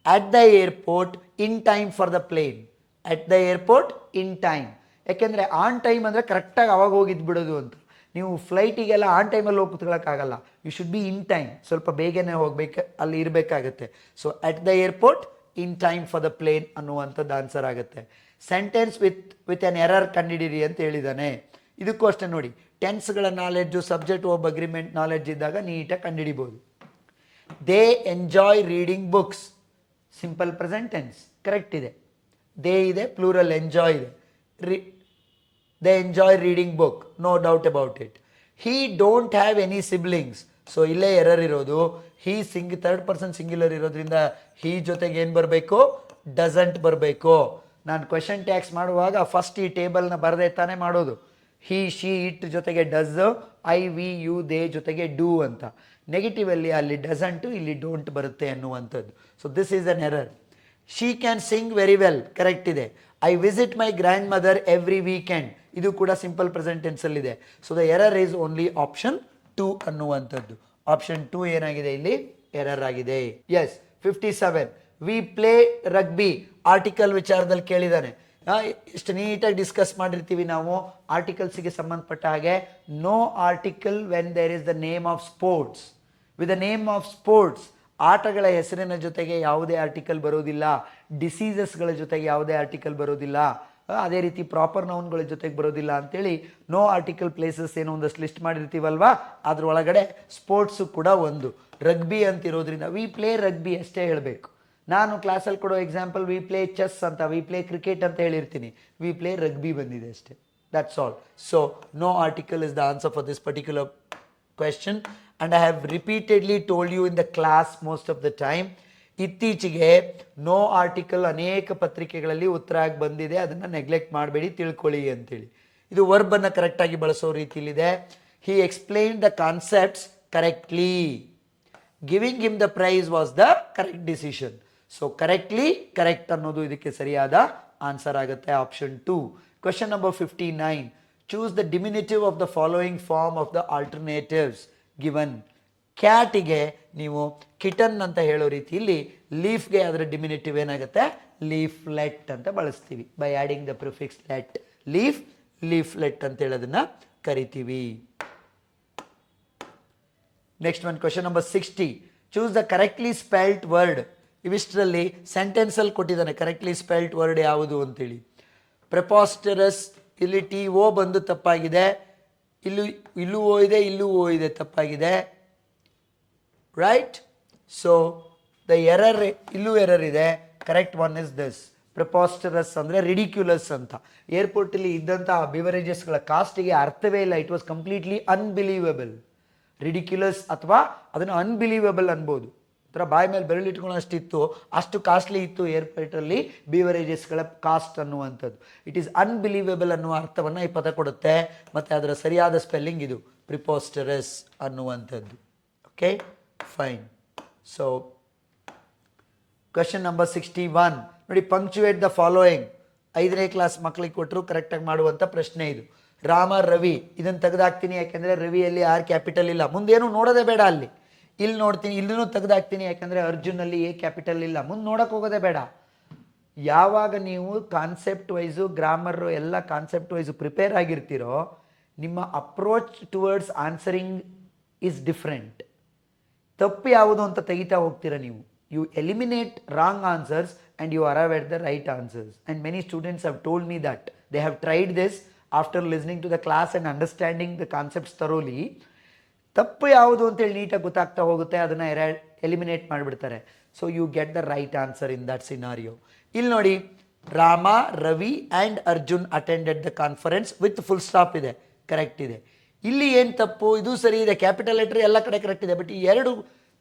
at the airport in time for the plane. At the airport in time. ಯಾಕೆಂದರೆ ಆನ್ ಟೈಮ್ ಅಂದರೆ ಕರೆಕ್ಟಾಗಿ ಅವಾಗ ಹೋಗಿದ್ದು ಬಿಡೋದು ಅಂತ. ನೀವು ಫ್ಲೈಟಿಗೆಲ್ಲ ಆನ್ ಟೈಮಲ್ಲಿ ಹೋಗಿ ಕೂತ್ಕೊಳ್ಳೋಕ್ಕಾಗಲ್ಲ. You should be in time, ಸ್ವಲ್ಪ ಬೇಗನೆ ಹೋಗ್ಬೇಕು, ಅಲ್ಲಿ ಇರಬೇಕಾಗತ್ತೆ. So at the airport in time for the plane ಅನ್ನುವಂಥದ್ದು ಆನ್ಸರ್ ಆಗುತ್ತೆ. ಸೆಂಟೆನ್ಸ್ ವಿತ್ ಆನ್ ಎರರ್ ಕಂಡಿಡಿರಿ ಅಂತ ಹೇಳಿದ್ದಾನೆ. ಇದಕ್ಕೂ ಅಷ್ಟೇ ನೋಡಿ, ಟೆನ್ಸ್ಗಳ knowledge, subject verb agreement knowledge ಇದ್ದಾಗ ನೀಟಾಗಿ ಕಂಡುಹಿಡಿಬೋದು. They enjoy reading books. Simple present tense correct ಇದೆ. ದೇ ಇದೆ, ಪ್ಲೂರಲ್ ಎಂಜಾಯ್ ಇದೆ. They enjoy reading book, no doubt about it. He don't have any siblings. So ಇಲ್ಲೇ ಎರರ್ ಇರೋದು. ಹೀ ಥರ್ಡ್ ಪರ್ಸನ್ ಸಿಂಗ್ಯುಲರ್ ಇರೋದ್ರಿಂದ ಹೀ ಜೊತೆಗೆ ಏನು ಬರಬೇಕು, ಡಸಂಟ್ ಬರಬೇಕು. ನಾನು ಕ್ವೆಶನ್ ಟ್ಯಾಕ್ಸ್ ಮಾಡುವಾಗ ಫಸ್ಟ್ ಈ ಟೇಬಲ್ನ ಬರದೆ ತಾನೇ ಮಾಡೋದು. ಹೀ, ಶಿ, ಇಟ್ ಜೊತೆಗೆ does, I, we, you, they ಜೊತೆಗೆ ಡೂ ಅಂತ. ನೆಗೆಟಿವಲ್ಲಿ ಅಲ್ಲಿ ಡಸಂಟು, ಇಲ್ಲಿ ಡೋಂಟ್ ಬರುತ್ತೆ ಅನ್ನುವಂಥದ್ದು. So this is an error. She can sing very well correct ಇದೆ. I visit my grandmother every weekend, ಇದು ಕೂಡ ಸಿಂಪಲ್ ಪ್ರೆಸೆಂಟ್ ಟೆನ್ಸಲ್ಲಿದೆ. So the error is only option 2 ಅನ್ನುವಂಥದ್ದು. ಆಪ್ಷನ್ 2 ಏನಾಗಿದೆ, ಇಲ್ಲಿ ಎರರ್ ಆಗಿದೆ. Yes. 57. We play rugby. Article ವಿಚಾರದಲ್ಲಿ ಕೇಳಿದ್ದಾನೆ. ಎಷ್ಟು ನೀಟಾಗಿ ಡಿಸ್ಕಸ್ ಮಾಡಿರ್ತೀವಿ ನಾವು ಆರ್ಟಿಕಲ್ಸಿಗೆ ಸಂಬಂಧಪಟ್ಟ ಹಾಗೆ. No article when there is the name of sports. With the name of sports, ಆಟಗಳ ಹೆಸರಿನ ಜೊತೆಗೆ ಯಾವುದೇ ಆರ್ಟಿಕಲ್ ಬರೋದಿಲ್ಲ. ಡಿಸೀಸಸ್ಗಳ ಜೊತೆಗೆ ಯಾವುದೇ ಆರ್ಟಿಕಲ್ ಬರೋದಿಲ್ಲ. ಅದೇ ರೀತಿ ಪ್ರಾಪರ್ ನೌನ್ಗಳ ಜೊತೆಗೆ ಬರೋದಿಲ್ಲ ಅಂತೇಳಿ ನೋ ಆರ್ಟಿಕಲ್ ಪ್ಲೇಸಸ್ ಏನೋ ಒಂದಷ್ಟು ಲಿಸ್ಟ್ ಮಾಡಿರ್ತೀವಲ್ವಾ, ಅದ್ರೊಳಗಡೆ ಸ್ಪೋರ್ಟ್ಸು ಕೂಡ ಒಂದು. ರಗ್ಬಿ ಅಂತಿರೋದ್ರಿಂದ ವಿ ಪ್ಲೇ ರಗ್ಬಿ ಅಷ್ಟೇ ಹೇಳಬೇಕು. ನಾನು ಕ್ಲಾಸಲ್ಲಿ ಕೊಡೋ ಎಕ್ಸಾಂಪಲ್ ವಿ ಪ್ಲೇ ಚೆಸ್ ಅಂತ, ವಿ ಪ್ಲೇ ಕ್ರಿಕೆಟ್ ಅಂತ ಹೇಳಿರ್ತೀನಿ. ವಿ ಪ್ಲೇ ರಗ್ಬಿ ಬಂದಿದೆ ಅಷ್ಟೇ. That's all. So no article is the answer for this particular question. And I have repeatedly told you in the class most of the time. ಇತ್ತೀಚೆಗೆ ನೋ ಆರ್ಟಿಕಲ್ ಅನೇಕ ಪತ್ರಿಕೆಗಳಲ್ಲಿ ಉತ್ತರ ಆಗಿ ಬಂದಿದೆ. ಅದನ್ನು ನೆಗ್ಲೆಕ್ಟ್ ಮಾಡಬೇಡಿ, ತಿಳ್ಕೊಳ್ಳಿ ಅಂತೇಳಿ. ಇದು ವರ್ಬನ್ನು ಕರೆಕ್ಟಾಗಿ ಬಳಸೋ ರೀತಿಯಲ್ಲಿದೆ. He explain the concepts correctly. Giving him the prize was the correct decision. So correctly, correct ಅನ್ನೋದು ಇದಕ್ಕೆ ಸರಿಯಾದ ಆನ್ಸರ್ ಆಗುತ್ತೆ, option 2. Question number 59. Choose the diminutive of the following form of the alternatives given. ಕ್ಯಾಟಿಗೆ ನೀವು ಕಿಟನ್ ಅಂತ ಹೇಳೋ ರೀತಿಯಲ್ಲಿ ಲೀಫ್ಗೆ ಅದರ ಡಿಮಿನಿಟಿವ್ ಏನಾಗುತ್ತೆ, ಲೀಫ್ಲೆಟ್ ಅಂತ ಬಳಸ್ತೀವಿ. By adding the prefix let, leaf, leaflet ಅಂತ ಹೇಳೋದನ್ನ ಕರಿತೀವಿ. Next one, question number 60. Choose the correctly spelt word. ಇವಿಷ್ಟರಲ್ಲಿ ಸೆಂಟೆನ್ಸಲ್ಲಿ ಕೊಟ್ಟಿದ್ದಾನೆ ಕರೆಕ್ಟ್ಲಿ ಸ್ಪೆಲ್ಟ್ ವರ್ಡ್ ಯಾವುದು ಅಂತೇಳಿ. ಪ್ರೆಪಾಸ್ಟರಸ್, ಇಲ್ಲಿ ಟಿ ಓ ಬಂದು ತಪ್ಪಾಗಿದೆ. ಇಲ್ಲೂ ಓ ಇದೆ, ಇಲ್ಲೂ ಓ ಇದೆ, ತಪ್ಪಾಗಿದೆ. ರೈಟ್. ಸೊ ದ ಎರರ್, ಇಲ್ಲೂ ಎರರ್ ಇದೆ. Correct one is this. Preposterous ಅಂದರೆ ರಿಡಿಕ್ಯುಲಸ್ ಅಂತ. ಏರ್ಪೋರ್ಟಲ್ಲಿ ಇದ್ದಂತಹ ಬಿವರೇಜಸ್ಗಳ ಕಾಸ್ಟಿಗೆ ಅರ್ಥವೇ ಇಲ್ಲ. It was completely unbelievable. Ridiculous ಅಥವಾ ಅದನ್ನು ಅನ್ಬಿಲೀವಬಲ್ ಅನ್ಬೋದು. ಥರ ಬಾಯಿ ಮೇಲೆ ಬೆರಳಿಟ್ಕೊಳ್ಳೋ ಅಷ್ಟಿತ್ತು, ಅಷ್ಟು ಕಾಸ್ಟ್ಲಿ ಇತ್ತು ಏರ್ಪೋರ್ಟಲ್ಲಿ ಬೀವರೇಜಸ್ಗಳ ಕಾಸ್ಟ್ ಅನ್ನುವಂಥದ್ದು. ಇಟ್ ಈಸ್ ಅನ್ಬಿಲೀವೇಬಲ್ ಅನ್ನುವ ಅರ್ಥವನ್ನು ಈ ಪದ ಕೊಡುತ್ತೆ. ಮತ್ತು ಅದರ ಸರಿಯಾದ ಸ್ಪೆಲ್ಲಿಂಗ್ ಇದು ಪ್ರಿಪೋಸ್ಟರಸ್ ಅನ್ನುವಂಥದ್ದು. Okay, fine. So question number 61 ನೋಡಿ, ಪಂಕ್ಚುಯೇಟ್ ದ ಫಾಲೋಯಿಂಗ್. 5ನೇ ಕ್ಲಾಸ್ ಮಕ್ಕಳಿಗೆ ಕೊಟ್ಟರು ಕರೆಕ್ಟಾಗಿ ಮಾಡುವಂಥ ಪ್ರಶ್ನೆ ಇದು. ರಾಮ, ರವಿ, ಇದನ್ನು ತೆಗೆದಾಕ್ತೀನಿ ಯಾಕೆಂದರೆ ರವಿಯಲ್ಲಿ ಆರ್ ಕ್ಯಾಪಿಟಲ್ ಇಲ್ಲ. ಮುಂದೇನು ನೋಡೋದೇ ಬೇಡ, ಅಲ್ಲಿ ಇಲ್ಲಿ ನೋಡ್ತೀನಿ, ಇಲ್ಲೂ ತೆಗೆದಾಕ್ತೀನಿ ಯಾಕೆಂದರೆ ಅರ್ಜುನಲ್ಲಿ ಎ ಕ್ಯಾಪಿಟಲ್ ಇಲ್ಲ. ಮುಂದೆ ನೋಡೋಕೆ ಹೋಗೋದೇ ಬೇಡ. ಯಾವಾಗ ನೀವು ಕಾನ್ಸೆಪ್ಟ್ ವೈಸು, ಗ್ರಾಮರು ಎಲ್ಲ ಕಾನ್ಸೆಪ್ಟ್ ವೈಸು ಪ್ರಿಪೇರ್ ಆಗಿರ್ತೀರೋ, ನಿಮ್ಮ approach towards answering is different. ತಪ್ಪು ಯಾವುದು ಅಂತ ತೆಗಿತಾ ಹೋಗ್ತೀರ ನೀವು. You eliminate wrong answers and you arrive at the right answers. And many students have told me that they have tried this after listening to the class and understanding the concepts thoroughly. ತಪ್ಪು ಯಾವುದು ಅಂತೇಳಿ ನೀಟಾಗಿ ಗೊತ್ತಾಗ್ತಾ ಹೋಗುತ್ತೆ, ಅದನ್ನು ಎಲಿಮಿನೇಟ್ ಮಾಡಿಬಿಡ್ತಾರೆ. So you get the right answer in that scenario. ಇಲ್ಲಿ ನೋಡಿ, Rama, Ravi and Arjun attended the conference with full stop ಇದೆ, ಕರೆಕ್ಟ್ ಇದೆ. ಇಲ್ಲಿ ಏನು ತಪ್ಪು? ಇದು ಸರಿ ಇದೆ, ಕ್ಯಾಪಿಟಲ್ ಲೆಟರ್ ಎಲ್ಲ ಕಡೆ ಕರೆಕ್ಟ್ ಇದೆ. ಬಟ್ ಈ ಎರಡು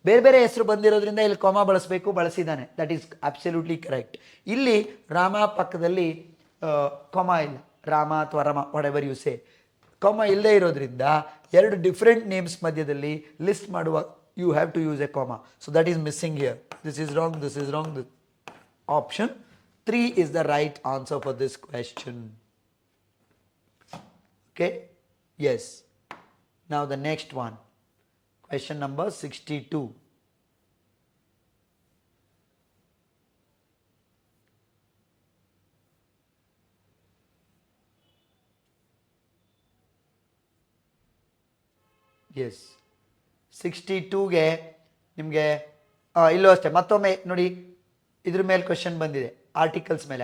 ಬೇರೆ ಬೇರೆ ಹೆಸರು ಬಂದಿರೋದ್ರಿಂದ ಇಲ್ಲಿ ಕಾಮ ಬಳಸಬೇಕು, ಬಳಸಿದ್ದಾನೆ. That is absolutely correct. ಇಲ್ಲಿ ರಾಮ ಪಕ್ಕದಲ್ಲಿ ಕಾಮ ಇಲ್ಲ, ರಾಮ ಅಥವಾ Rama whatever you say, comma ಇಲ್ಲದೆ ಇರೋದ್ರಿಂದ ಎರಡು ಡಿಫ್ರೆಂಟ್ ನೇಮ್ಸ್ ಮಧ್ಯದಲ್ಲಿ ಲಿಸ್ಟ್ ಮಾಡುವ you have to use a comma. So that is missing here. This is wrong, this is wrong. Option 3 is the right answer for this question. Okay, yes. Now the next one. Question number 62. Yes. 62ಗೆ ನಿಮಗೆ ಇಲ್ಲೂ ಅಷ್ಟೇ ಮತ್ತೊಮ್ಮೆ ನೋಡಿ, ಇದ್ರ ಮೇಲೆ ಕ್ವೆಶನ್ ಬಂದಿದೆ, ಆರ್ಟಿಕಲ್ಸ್ ಮೇಲೆ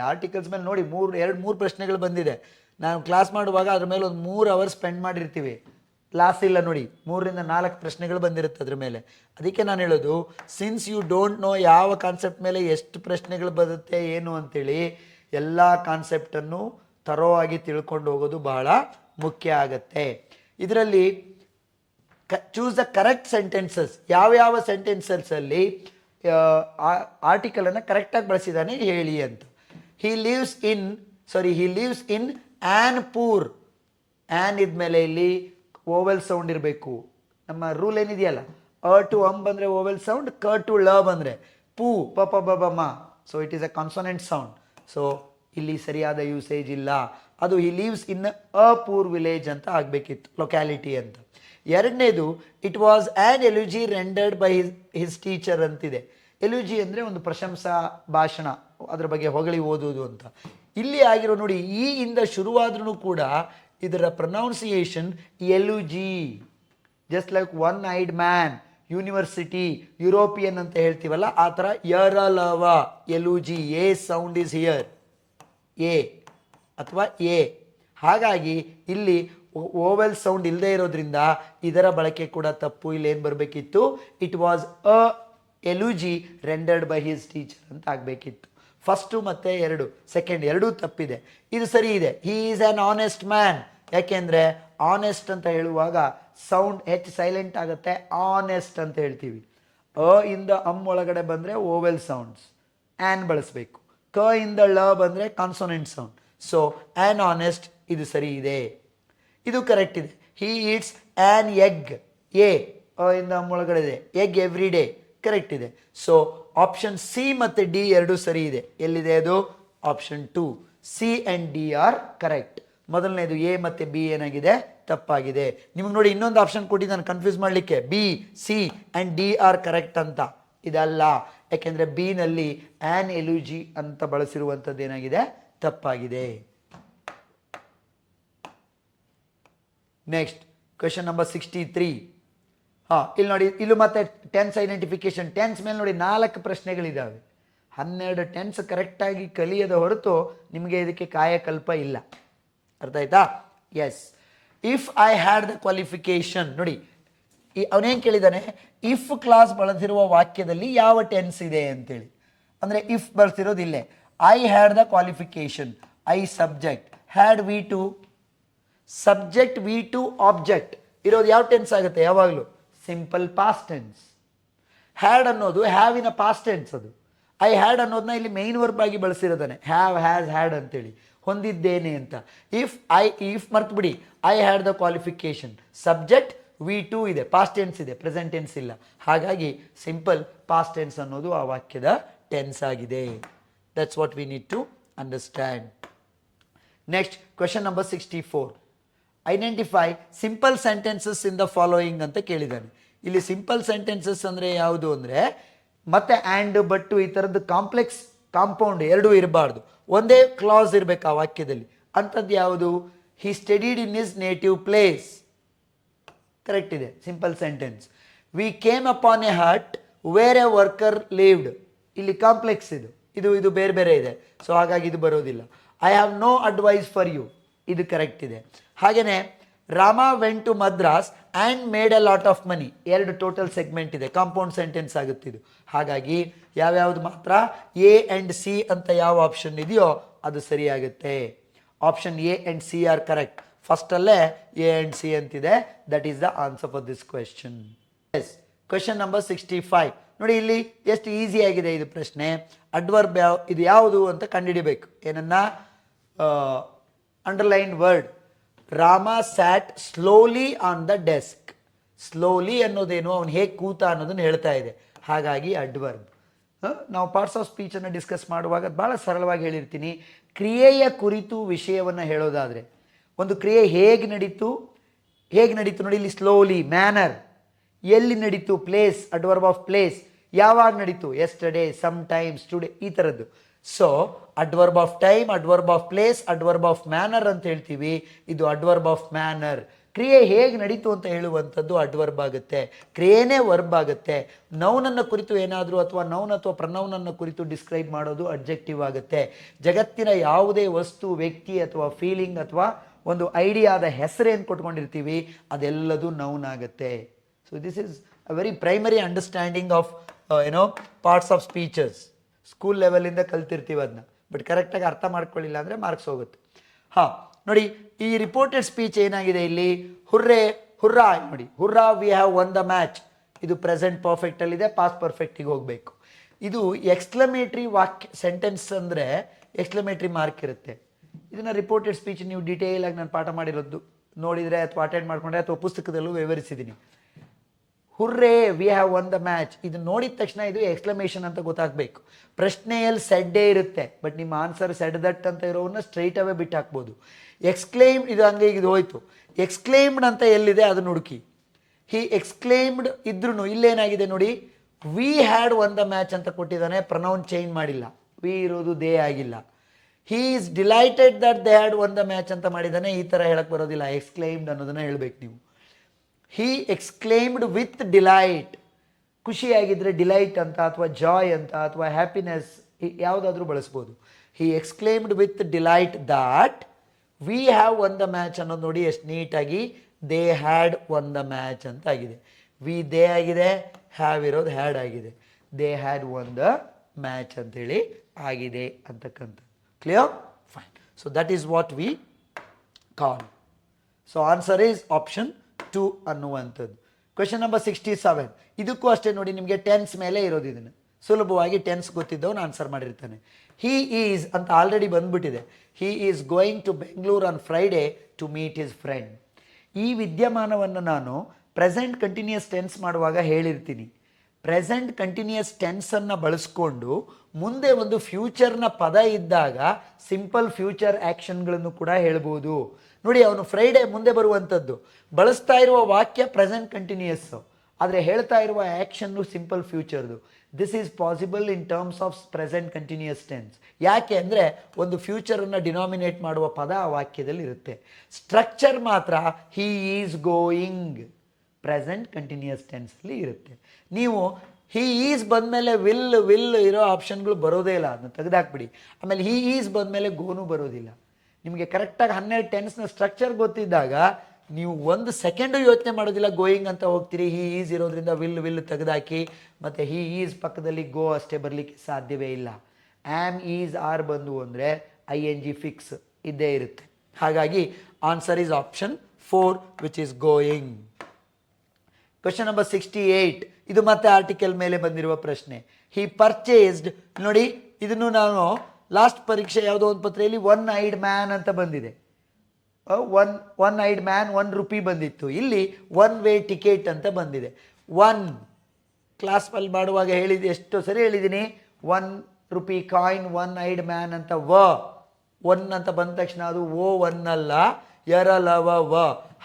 ನೋಡಿ, 2-3 ಪ್ರಶ್ನೆಗಳು ಬಂದಿದೆ. ನಾವು ಕ್ಲಾಸ್ ಮಾಡುವಾಗ ಅದ್ರ ಮೇಲೆ ಒಂದು 3 ಅವರ್ ಸ್ಪೆಂಡ್ ಮಾಡಿರ್ತೀವಿ. ಲಾಸ್ ಇಲ್ಲ ನೋಡಿ, 3-4 ಪ್ರಶ್ನೆಗಳು ಬಂದಿರುತ್ತೆ ಅದ್ರ ಮೇಲೆ. ಅದಕ್ಕೆ ನಾನು ಹೇಳೋದು, ಸಿನ್ಸ್ ಯು ಡೋಂಟ್ ನೋ ಯಾವ ಕಾನ್ಸೆಪ್ಟ್ ಮೇಲೆ ಎಷ್ಟು ಪ್ರಶ್ನೆಗಳು ಬರುತ್ತೆ ಏನು ಅಂತೇಳಿ, ಎಲ್ಲ ಕಾನ್ಸೆಪ್ಟನ್ನು ಥರೋ ಆಗಿ ತಿಳ್ಕೊಂಡು ಹೋಗೋದು ಬಹಳ ಮುಖ್ಯ ಆಗತ್ತೆ. ಇದರಲ್ಲಿ ಚೂಸ್ ದ ಕರೆಕ್ಟ್ ಸೆಂಟೆನ್ಸಸ್. ಯಾವ್ಯಾವ ಸೆಂಟೆನ್ಸಲ್ಲಿ ಆರ್ಟಿಕಲನ್ನು ಕರೆಕ್ಟಾಗಿ ಬಳಸಿದ್ದಾನೆ ಹೇಳಿ ಅಂತ. He lives in an poor. An ಇದ್ಮೇಲೆ ಇಲ್ಲಿ ಓವೆಲ್ ಸೌಂಡ್ ಇರಬೇಕು. ನಮ್ಮ ರೂಲ್ ಏನಿದೆಯಲ್ಲ, ಟು ಬಂದರೆ ಓವೆಲ್ ಸೌಂಡ್, ಟು ಬಂದರೆ ಪೂ, ಪ ಬ ಬ ಮ. So it is a consonant sound. So ಇಲ್ಲಿ ಸರಿಯಾದ ಯೂಸೇಜ್ ಇಲ್ಲ. ಅದು he lives in a poor village ಅಂತ ಆಗಬೇಕಿತ್ತು, ಲೊಕ್ಯಾಲಿಟಿ ಅಂತ. ಎರಡನೇದು, it was an eulogy rendered by his teacher ಅಂತಿದೆ. ಎಲ್ಯುಜಿ ಅಂದರೆ ಒಂದು ಪ್ರಶಂಸಾ ಭಾಷಣ, ಅದ್ರ ಬಗ್ಗೆ ಹೊಗಳಿ ಓದೋದು ಅಂತ. ಇಲ್ಲಿ ಆಗಿರೋ ನೋಡಿ, ಈ ಇಂದ ಶುರುವಾದ್ರೂ ಕೂಡ ಇದರ pronunciation eulogy. Just like one eyed man, university, European ಅಂತ ಹೇಳ್ತೀವಲ್ಲ, ಆ ಥರ ಯರಲವ, ಎಲ್ಯುಜಿ, ಎ ಸೌಂಡ್ ಈಸ್ ಹಿಯರ್, ಎ ಅಥವಾ ಎ. ಹಾಗಾಗಿ ಇಲ್ಲಿ ಓವೆಲ್ ಸೌಂಡ್ ಇಲ್ಲದೆ ಇರೋದ್ರಿಂದ ಇದರ ಬಳಕೆ ಕೂಡ ತಪ್ಪು. ಇಲ್ಲಿ ಏನು ಬರಬೇಕಿತ್ತು? It was a eulogy rendered by his teacher ಅಂತ ಆಗಬೇಕಿತ್ತು. ಫಸ್ಟು ಮತ್ತು ಸೆಕೆಂಡ್ ಎರಡೂ ತಪ್ಪಿದೆ. ಇದು ಸರಿ ಇದೆ. He is an honest man. ಯಾಕೆಂದರೆ ಆನೆಸ್ಟ್ ಅಂತ ಹೇಳುವಾಗ ಸೌಂಡ್ ಹೆಚ್ಚು ಸೈಲೆಂಟ್ ಆಗುತ್ತೆ, ಆನೆಸ್ಟ್ ಅಂತ ಹೇಳ್ತೀವಿ. ಇಂದ ಒಳಗಡೆ ಬಂದರೆ ಓವೆಲ್ ಸೌಂಡ್ಸ್, ಆ್ಯನ್ ಬಳಸಬೇಕು. ಇಂದ ಬಂದರೆ consonant sound. So an honest, ಇದು ಸರಿ ಇದೆ, ಇದು ಕರೆಕ್ಟ್ ಇದೆ. ಹಿ ಈಟ್ಸ್ ಆ್ಯನ್ ಎಗ್, ಎ ಇಂದ ಒಳಗಡೆ ಇದೆ, ಎಗ್ ಎವ್ರಿ ಡೇ, ಕರೆಕ್ಟ್ ಇದೆ. ಸೊ ಆಪ್ಷನ್ ಸಿ ಮತ್ತು ಡಿ ಎರಡೂ ಸರಿ ಇದೆ. ಎಲ್ಲಿದೆ ಅದು? Option 2, C and D are correct. ಮೊದಲನೇದು ಎ ಮತ್ತು ಬಿ ಏನಾಗಿದೆ? ತಪ್ಪಾಗಿದೆ. ನಿಮಗೆ ನೋಡಿ ಇನ್ನೊಂದು ಆಪ್ಷನ್ ಕೊಟ್ಟಿದ್ದಾನೆ ಕನ್ಫ್ಯೂಸ್ ಮಾಡಲಿಕ್ಕೆ, B, C and D are correct ಅಂತ. ಇದಲ್ಲ, ಯಾಕೆಂದರೆ ಬಿನಲ್ಲಿ ಆ್ಯನ್ ಎಲ್ಯುಜಿ ಅಂತ ಬಳಸಿರುವಂಥದ್ದು ಏನಾಗಿದೆ? ತಪ್ಪಾಗಿದೆ. Next question number 63. ಇಲ್ಲಿ ನೋಡಿ, ಇಲ್ಲೂ ಮತ್ತೆ ಟೆನ್ಸ್ ಐಡೆಂಟಿಫಿಕೇಶನ್. ಟೆನ್ಸ್ ಮೇಲೆ ನೋಡಿ 4 ಪ್ರಶ್ನೆಗಳಿದ್ದಾವೆ. 12 ಟೆನ್ಸ್ ಕರೆಕ್ಟಾಗಿ ಕಲಿಯದ ಹೊರತು ನಿಮಗೆ ಇದಕ್ಕೆ ಕಾಯಕಲ್ಪ ಇಲ್ಲ. ಅರ್ಥ ಆಯ್ತಾ? Yes. If I had the qualification, ನೋಡಿ ಅವನೇನು ಕೇಳಿದ್ದಾನೆ, ಇಫ್ ಕ್ಲಾಸ್ ಬಳಸಿರುವ ವಾಕ್ಯದಲ್ಲಿ ಯಾವ ಟೆನ್ಸ್ ಇದೆ ಅಂತೇಳಿ. ಅಂದರೆ ಇಫ್ ಬಳಸಿರೋದು ಇಲ್ಲೇ. I had the qualification, I subject, had V2 subject, V2 object ಇರೋದು ಯಾವ ಟೆನ್ಸ್ ಆಗುತ್ತೆ? ಯಾವಾಗಲೂ ಸಿಂಪಲ್ ಪಾಸ್ಟ್ ಟೆನ್ಸ್. ಹ್ಯಾಡ್ ಅನ್ನೋದು ಹ್ಯಾವಿನ ಪಾಸ್ಟ್ ಟೆನ್ಸ್ ಅದು. ಐ ಹ್ಯಾಡ್ ಅನ್ನೋದನ್ನ ಇಲ್ಲಿ ಮೈನ್ ವರ್ಬ್ ಆಗಿ ಬಳಸಿರೋದಾನೆ, ಹ್ಯಾವ್, ಹ್ಯಾಸ್, ಹ್ಯಾಡ್ ಅಂತೇಳಿ, ಹೊಂದಿದ್ದೇನೆ ಅಂತ. ಇಫ್ ಮರ್ತು ಬಿಡಿ, I had the qualification, subject V2 ಇದೆ, ಪಾಸ್ಟ್ ಟೆನ್ಸ್ ಇದೆ, ಪ್ರೆಸೆಂಟ್ ಟೆನ್ಸ್ ಇಲ್ಲ. ಹಾಗಾಗಿ ಸಿಂಪಲ್ ಪಾಸ್ಟ್ ಟೆನ್ಸ್ ಅನ್ನೋದು ಆ ವಾಕ್ಯದ ಟೆನ್ಸ್ ಆಗಿದೆ. That's what we need to understand. Next question number 64. Identify simple sentences in the following ಅಂತ ಕೇಳಿದ್ದಾನೆ. ಇಲ್ಲಿ ಸಿಂಪಲ್ ಸೆಂಟೆನ್ಸಸ್ ಅಂದರೆ ಯಾವುದು ಅಂದರೆ ಮತ್ತೆ ಆ್ಯಂಡ್ ಬಟ್ಟು ಈ ಥರದ್ದು ಕಾಂಪ್ಲೆಕ್ಸ್ ಕಾಂಪೌಂಡ್ ಎರಡೂ ಇರಬಾರ್ದು, ಒಂದೇ ಕ್ಲಾಸ್ ಇರಬೇಕು ಆ ವಾಕ್ಯದಲ್ಲಿ. ಅಂಥದ್ದು ಯಾವುದು? He studied in his native place, correct ಇದೆ, simple sentence. We came upon a hut where a worker lived, ಇಲ್ಲಿ ಕಾಂಪ್ಲೆಕ್ಸ್ ಇದು ಬೇರೆ ಬೇರೆ ಇದೆ, ಸೊ ಹಾಗಾಗಿ ಇದು ಬರೋದಿಲ್ಲ. I have no advice for you, ಇದು ಕರೆಕ್ಟ್ ಇದೆ. ಹಾಗೆಯೇ Rama went to Madras and made a lot of money, ಎರಡು ಟೋಟಲ್ ಸೆಗ್ಮೆಂಟ್ ಇದೆ, ಕಾಂಪೌಂಡ್ ಸೆಂಟೆನ್ಸ್ ಆಗುತ್ತಿದ್ದು. ಹಾಗಾಗಿ ಯಾವ್ಯಾವುದು ಮಾತ್ರ ಎ ಆ್ಯಂಡ್ ಸಿ ಅಂತ ಯಾವ ಆಪ್ಷನ್ ಇದೆಯೋ ಅದು ಸರಿಯಾಗುತ್ತೆ. Option A and C are correct. ಫಸ್ಟಲ್ಲೇ ಎ ಆ್ಯಂಡ್ ಸಿ ಅಂತಿದೆ, that is the answer for this question. Yes, question number 65. ನೋಡಿ ಇಲ್ಲಿ ಎಷ್ಟು ಈಸಿ ಆಗಿದೆ ಇದು ಪ್ರಶ್ನೆ. ಅಡ್ವರ್ಬ್ ಇದು ಯಾವುದು ಅಂತ ಕಂಡುಹಿಡಿಬೇಕು. ಏನನ್ನ underline word. Rama sat slowly on the desk. Slowly ಅನ್ನೋದೇನು, ಅವನು ಹೇಗೆ ಕೂತ ಅನ್ನೋದನ್ನು ಹೇಳ್ತಾ ಇದೆ, ಹಾಗಾಗಿ ಅಡ್ವರ್ಬ್. ನಾವು ಪಾರ್ಟ್ಸ್ ಆಫ್ ಸ್ಪೀಚನ್ನು ಡಿಸ್ಕಸ್ ಮಾಡುವಾಗ ಭಾಳ ಸರಳವಾಗಿ ಹೇಳಿರ್ತೀನಿ. ಕ್ರಿಯೆಯ ಕುರಿತು ವಿಷಯವನ್ನು ಹೇಳೋದಾದರೆ ಒಂದು ಕ್ರಿಯೆ ಹೇಗೆ ನಡೀತು ನೋಡಿ, ಇಲ್ಲಿ ಸ್ಲೋಲಿ, ಮ್ಯಾನರ್, ಎಲ್ಲಿ ನಡೀತು, ಪ್ಲೇಸ್, ಅಡ್ವರ್ಬ್ ಆಫ್ ಪ್ಲೇಸ್, ಯಾವಾಗ ನಡೀತು, ಎಸ್ಟರ್ಡೇ, ಸಮ್ ಟೈಮ್ಸ್, ಟುಡೇ, ಈ ಥರದ್ದು. So adverb of time, adverb of place, adverb of manner ಅಂತ ಹೇಳ್ತೀವಿ. ಇದು ಅಡ್ವರ್ಬ್ ಆಫ್ ಮ್ಯಾನರ್. ಕ್ರಿಯೆ ಹೇಗೆ ನಡೀತು ಅಂತ ಹೇಳುವಂಥದ್ದು ಅಡ್ವರ್ಬ್ ಆಗುತ್ತೆ, ಕ್ರಿಯೆನೇ ವರ್ಬ್ ಆಗುತ್ತೆ. ನೌನನ್ನು ಕುರಿತು ಏನಾದರೂ ಅಥವಾ ನೌನ್ ಅಥವಾ ಪ್ರನೌನನ್ನು ಕುರಿತು ಡಿಸ್ಕ್ರೈಬ್ ಮಾಡೋದು ಅಡ್ಜೆಕ್ಟಿವ್ ಆಗುತ್ತೆ. ಜಗತ್ತಿನ ಯಾವುದೇ ವಸ್ತು, ವ್ಯಕ್ತಿ ಅಥವಾ ಫೀಲಿಂಗ್ ಅಥವಾ ಒಂದು ಐಡಿಯಾದ ಹೆಸರೇನು ಕೊಟ್ಕೊಂಡಿರ್ತೀವಿ ಅದೆಲ್ಲದು ನೌನ್ ಆಗುತ್ತೆ. So this is a very primary understanding of parts of speeches. School ಲೆವೆಲಿಂದ ಕಲ್ತಿರ್ತೀವಿ ಅದನ್ನ, ಬಟ್ ಕರೆಕ್ಟಾಗಿ ಅರ್ಥ ಮಾಡ್ಕೊಳ್ಳಿಲ್ಲ ಅಂದರೆ ಮಾರ್ಕ್ಸ್ ಹೋಗುತ್ತೆ. ಹಾಂ ನೋಡಿ, ಈ ರಿಪೋರ್ಟೆಡ್ ಸ್ಪೀಚ್ ಏನಾಗಿದೆ ಇಲ್ಲಿ, ಹುರ್ರಾ ನೋಡಿ, hurrah we have won the match, ಇದು ಪ್ರೆಸೆಂಟ್ ಪರ್ಫೆಕ್ಟಲ್ಲಿದೆ, ಪಾಸ್ಟ್ ಪರ್ಫೆಕ್ಟಿಗೆ ಹೋಗಬೇಕು. ಇದು ಎಕ್ಸ್ಕ್ಲಮೇಟ್ರಿ ವಾಕ್ಯ ಸೆಂಟೆನ್ಸ್ ಅಂದರೆ ಎಕ್ಸ್ಕ್ಲಮೇಟ್ರಿ ಮಾರ್ಕ್ ಇರುತ್ತೆ. ಇದನ್ನು ರಿಪೋರ್ಟೆಡ್ ಸ್ಪೀಚ್ ನೀವು ಡೀಟೇಲಾಗಿ ನಾನು ಪಾಠ ಮಾಡಿರೋದು ನೋಡಿದರೆ ಅಥವಾ ಅಟೆಂಡ್ ಮಾಡಿಕೊಂಡ್ರೆ ಅಥವಾ ಪುಸ್ತಕದಲ್ಲೂ ವಿವರಿಸಿದ್ದೀನಿ. Hurray we have won the match, ಇದು ನೋಡಿದ ತಕ್ಷಣ ಇದು ಎಕ್ಸ್ಕ್ಲಮೇಷನ್ ಅಂತ ಗೊತ್ತಾಗಬೇಕು. ಪ್ರಶ್ನೆಯಲ್ಲಿ ಸೆಡ್ಡೇ ಇರುತ್ತೆ, ಬಟ್ ನಿಮ್ಮ ಆನ್ಸರ್ ಸೆಡ್ ದಟ್ ಅಂತ ಇರೋವನ್ನ ಸ್ಟ್ರೈಟ್ ಅವೇ ಬಿಟ್ಟು ಹಾಕ್ಬೋದು. ಎಕ್ಸ್ಕ್ಲೇಮ್ಡ್ ಇದು ಹಂಗೆ ಇದು ಹೋಯ್ತು. ಎಕ್ಸ್ಕ್ಲೇಮ್ಡ್ ಅಂತ ಎಲ್ಲಿದೆ ಅದನ್ನು ಹುಡುಕಿ. ಹಿ ಎಕ್ಸ್ಕ್ಲೇಮ್ಡ್ ಇದ್ರೂ ಇಲ್ಲೇನಾಗಿದೆ ನೋಡಿ, we had won the match ಅಂತ ಕೊಟ್ಟಿದ್ದಾನೆ, ಪ್ರನೌನ್ ಚೇಂಜ್ ಮಾಡಿಲ್ಲ, ವಿ ಇರೋದು ದೇ ಆಗಿಲ್ಲ. He is delighted that they had won the match ಅಂತ ಮಾಡಿದ್ದಾನೆ, ಈ ಥರ ಹೇಳಕ್ಕೆ ಬರೋದಿಲ್ಲ. ಎಕ್ಸ್ಕ್ಲೇಮ್ಡ್ ಅನ್ನೋದನ್ನು ಹೇಳಬೇಕು ನೀವು. ಹಿ ಎಕ್ಸ್ಕ್ಲೇಮ್ಡ್ ವಿತ್ ಡಿಲೈಟ್, ಖುಷಿಯಾಗಿದ್ದರೆ ಡಿಲೈಟ್ ಅಂತ ಅಥವಾ ಜಾಯ್ ಅಂತ ಅಥವಾ ಹ್ಯಾಪಿನೆಸ್ ಯಾವುದಾದ್ರೂ ಬಳಸ್ಬೋದು. He exclaimed with delight that we have won the match ಅನ್ನೋದು ನೋಡಿ ಎಷ್ಟು ನೀಟಾಗಿ they had won the match ಅಂತ ಆಗಿದೆ. ವಿ ದೇ ಆಗಿದೆ, ಹ್ಯಾವ್ ಇರೋದು ಹ್ಯಾಡ್ ಆಗಿದೆ. They had won the match ಅಂತೇಳಿ ಆಗಿದೆ ಅಂತಕ್ಕಂಥ. Clear? Fine. So that is what we call. So answer is option 2 ಅನ್ನುವಂಥದ್ದು. Question number 67. ಇದಕ್ಕೂ ಅಷ್ಟೇ ನೋಡಿ, ನಿಮಗೆ ಟೆನ್ಸ್ ಮೇಲೆ ಇರೋದು. ಇದನ್ನು ಸುಲಭವಾಗಿ ಟೆನ್ಸ್ ಗೊತ್ತಿದ್ದವನು ಆನ್ಸರ್ ಮಾಡಿರ್ತಾನೆ. ಹಿ ಈಸ್ ಅಂತ ಆಲ್ರೆಡಿ ಬಂದ್ಬಿಟ್ಟಿದೆ. He is going to Bengaluru on Friday to meet his friend. ಈ ವಿದ್ಯಮಾನವನ್ನು ನಾನು ಪ್ರೆಸೆಂಟ್ ಕಂಟಿನ್ಯೂಯಸ್ ಟೆನ್ಸ್ ಮಾಡುವಾಗ ಹೇಳಿರ್ತೀನಿ. ಪ್ರೆಸೆಂಟ್ ಕಂಟಿನ್ಯೂಯಸ್ ಟೆನ್ಸನ್ನು ಬಳಸ್ಕೊಂಡು ಮುಂದೆ ಒಂದು ಫ್ಯೂಚರ್ನ ಪದ ಇದ್ದಾಗ ಸಿಂಪಲ್ ಫ್ಯೂಚರ್ ಆ್ಯಕ್ಷನ್ಗಳನ್ನು ಕೂಡ ಹೇಳ್ಬೋದು. ನೋಡಿ, ಅವನು ಫ್ರೈಡೇ ಮುಂದೆ ಬರುವಂಥದ್ದು, ಬಳಸ್ತಾ ಇರುವ ವಾಕ್ಯ ಪ್ರೆಸೆಂಟ್ ಕಂಟಿನ್ಯೂಯಸ್ಸು, ಆದರೆ ಹೇಳ್ತಾ ಇರುವ ಆ್ಯಕ್ಷನ್ನು ಸಿಂಪಲ್ ಫ್ಯೂಚರ್ದು. This is possible in terms of present continuous tense. ಯಾಕೆ ಅಂದರೆ ಒಂದು ಫ್ಯೂಚರನ್ನು ಡಿನಾಮಿನೇಟ್ ಮಾಡುವ ಪದ ಆ ವಾಕ್ಯದಲ್ಲಿ ಇರುತ್ತೆ. ಸ್ಟ್ರಕ್ಚರ್ ಮಾತ್ರ he is going present continuous ಟೆನ್ಸಲ್ಲಿ ಇರುತ್ತೆ. ನೀವು ಹಿ ಈಸ್ ಬಂದಮೇಲೆ ವಿಲ್ ಇರೋ ಆಪ್ಷನ್ಗಳು ಬರೋದೇ ಇಲ್ಲ, ಅದನ್ನ ತೆಗೆದಾಕ್ಬಿಡಿ. ಆಮೇಲೆ ಹಿ ಈಸ್ ಬಂದಮೇಲೆ ಗೋನು ಬರೋದಿಲ್ಲ. ನಿಮಗೆ ಕರೆಕ್ಟಾಗಿ 12 ಟೆನ್ಸ್ನ ಸ್ಟ್ರಕ್ಚರ್ ಗೊತ್ತಿದ್ದಾಗ ನೀವು ಒಂದು ಸೆಕೆಂಡು ಯೋಚನೆ ಮಾಡೋದಿಲ್ಲ, ಗೋಯಿಂಗ್ ಅಂತ ಹೋಗ್ತೀರಿ. ಹಿ ಈಸ್ ಇರೋದ್ರಿಂದ ವಿಲ್ ತೆಗೆದಾಕಿ, ಮತ್ತು ಹಿ ಈಸ್ ಪಕ್ಕದಲ್ಲಿ ಗೋ ಅಷ್ಟೇ ಬರಲಿಕ್ಕೆ ಸಾಧ್ಯವೇ ಇಲ್ಲ. ಆ್ಯಮ್, ಈಸ್, ಆರ್ ಬಂದು ಅಂದರೆ ING ಫಿಕ್ಸ್ ಇದ್ದೇ ಇರುತ್ತೆ. ಹಾಗಾಗಿ answer is option 4 which is going. Question number 68, ಇದು ಮತ್ತೆ ಆರ್ಟಿಕಲ್ ಮೇಲೆ ಬಂದಿರುವ ಪ್ರಶ್ನೆ. ಹಿ ಪರ್ಚೇಸ್ಡ್, ನೋಡಿ ಇದನ್ನು ನಾನು ಲಾಸ್ಟ್ ಪರೀಕ್ಷೆ ಯಾವುದೋ ಒಂದು ಪತ್ರೆಯಲ್ಲಿ ಒನ್ ಐಡ್ ಮ್ಯಾನ್ ಅಂತ ಬಂದಿದೆ. ಒನ್ ಐಡ್ ಮ್ಯಾನ್ ₹1 ಬಂದಿತ್ತು. ಇಲ್ಲಿ ಒನ್ ವೇ ಟಿಕೆಟ್ ಅಂತ ಬಂದಿದೆ. ಒನ್ ಕ್ಲಾಸ್ ಅಲ್ಲಿ ಮಾಡುವಾಗ ಹೇಳಿದ್ದು, ಎಷ್ಟು ಸರಿ ಹೇಳಿದ್ದೀನಿ, ₹1 ಕಾಯಿನ್, ಒನ್ ಐಡ್ ಮ್ಯಾನ್ ಅಂತ. ಒನ್ ಅಂತ ಬಂದ ತಕ್ಷಣ ಅದು ಒನ್ ಅಲ್ಲ, ಎರಲವ ವ.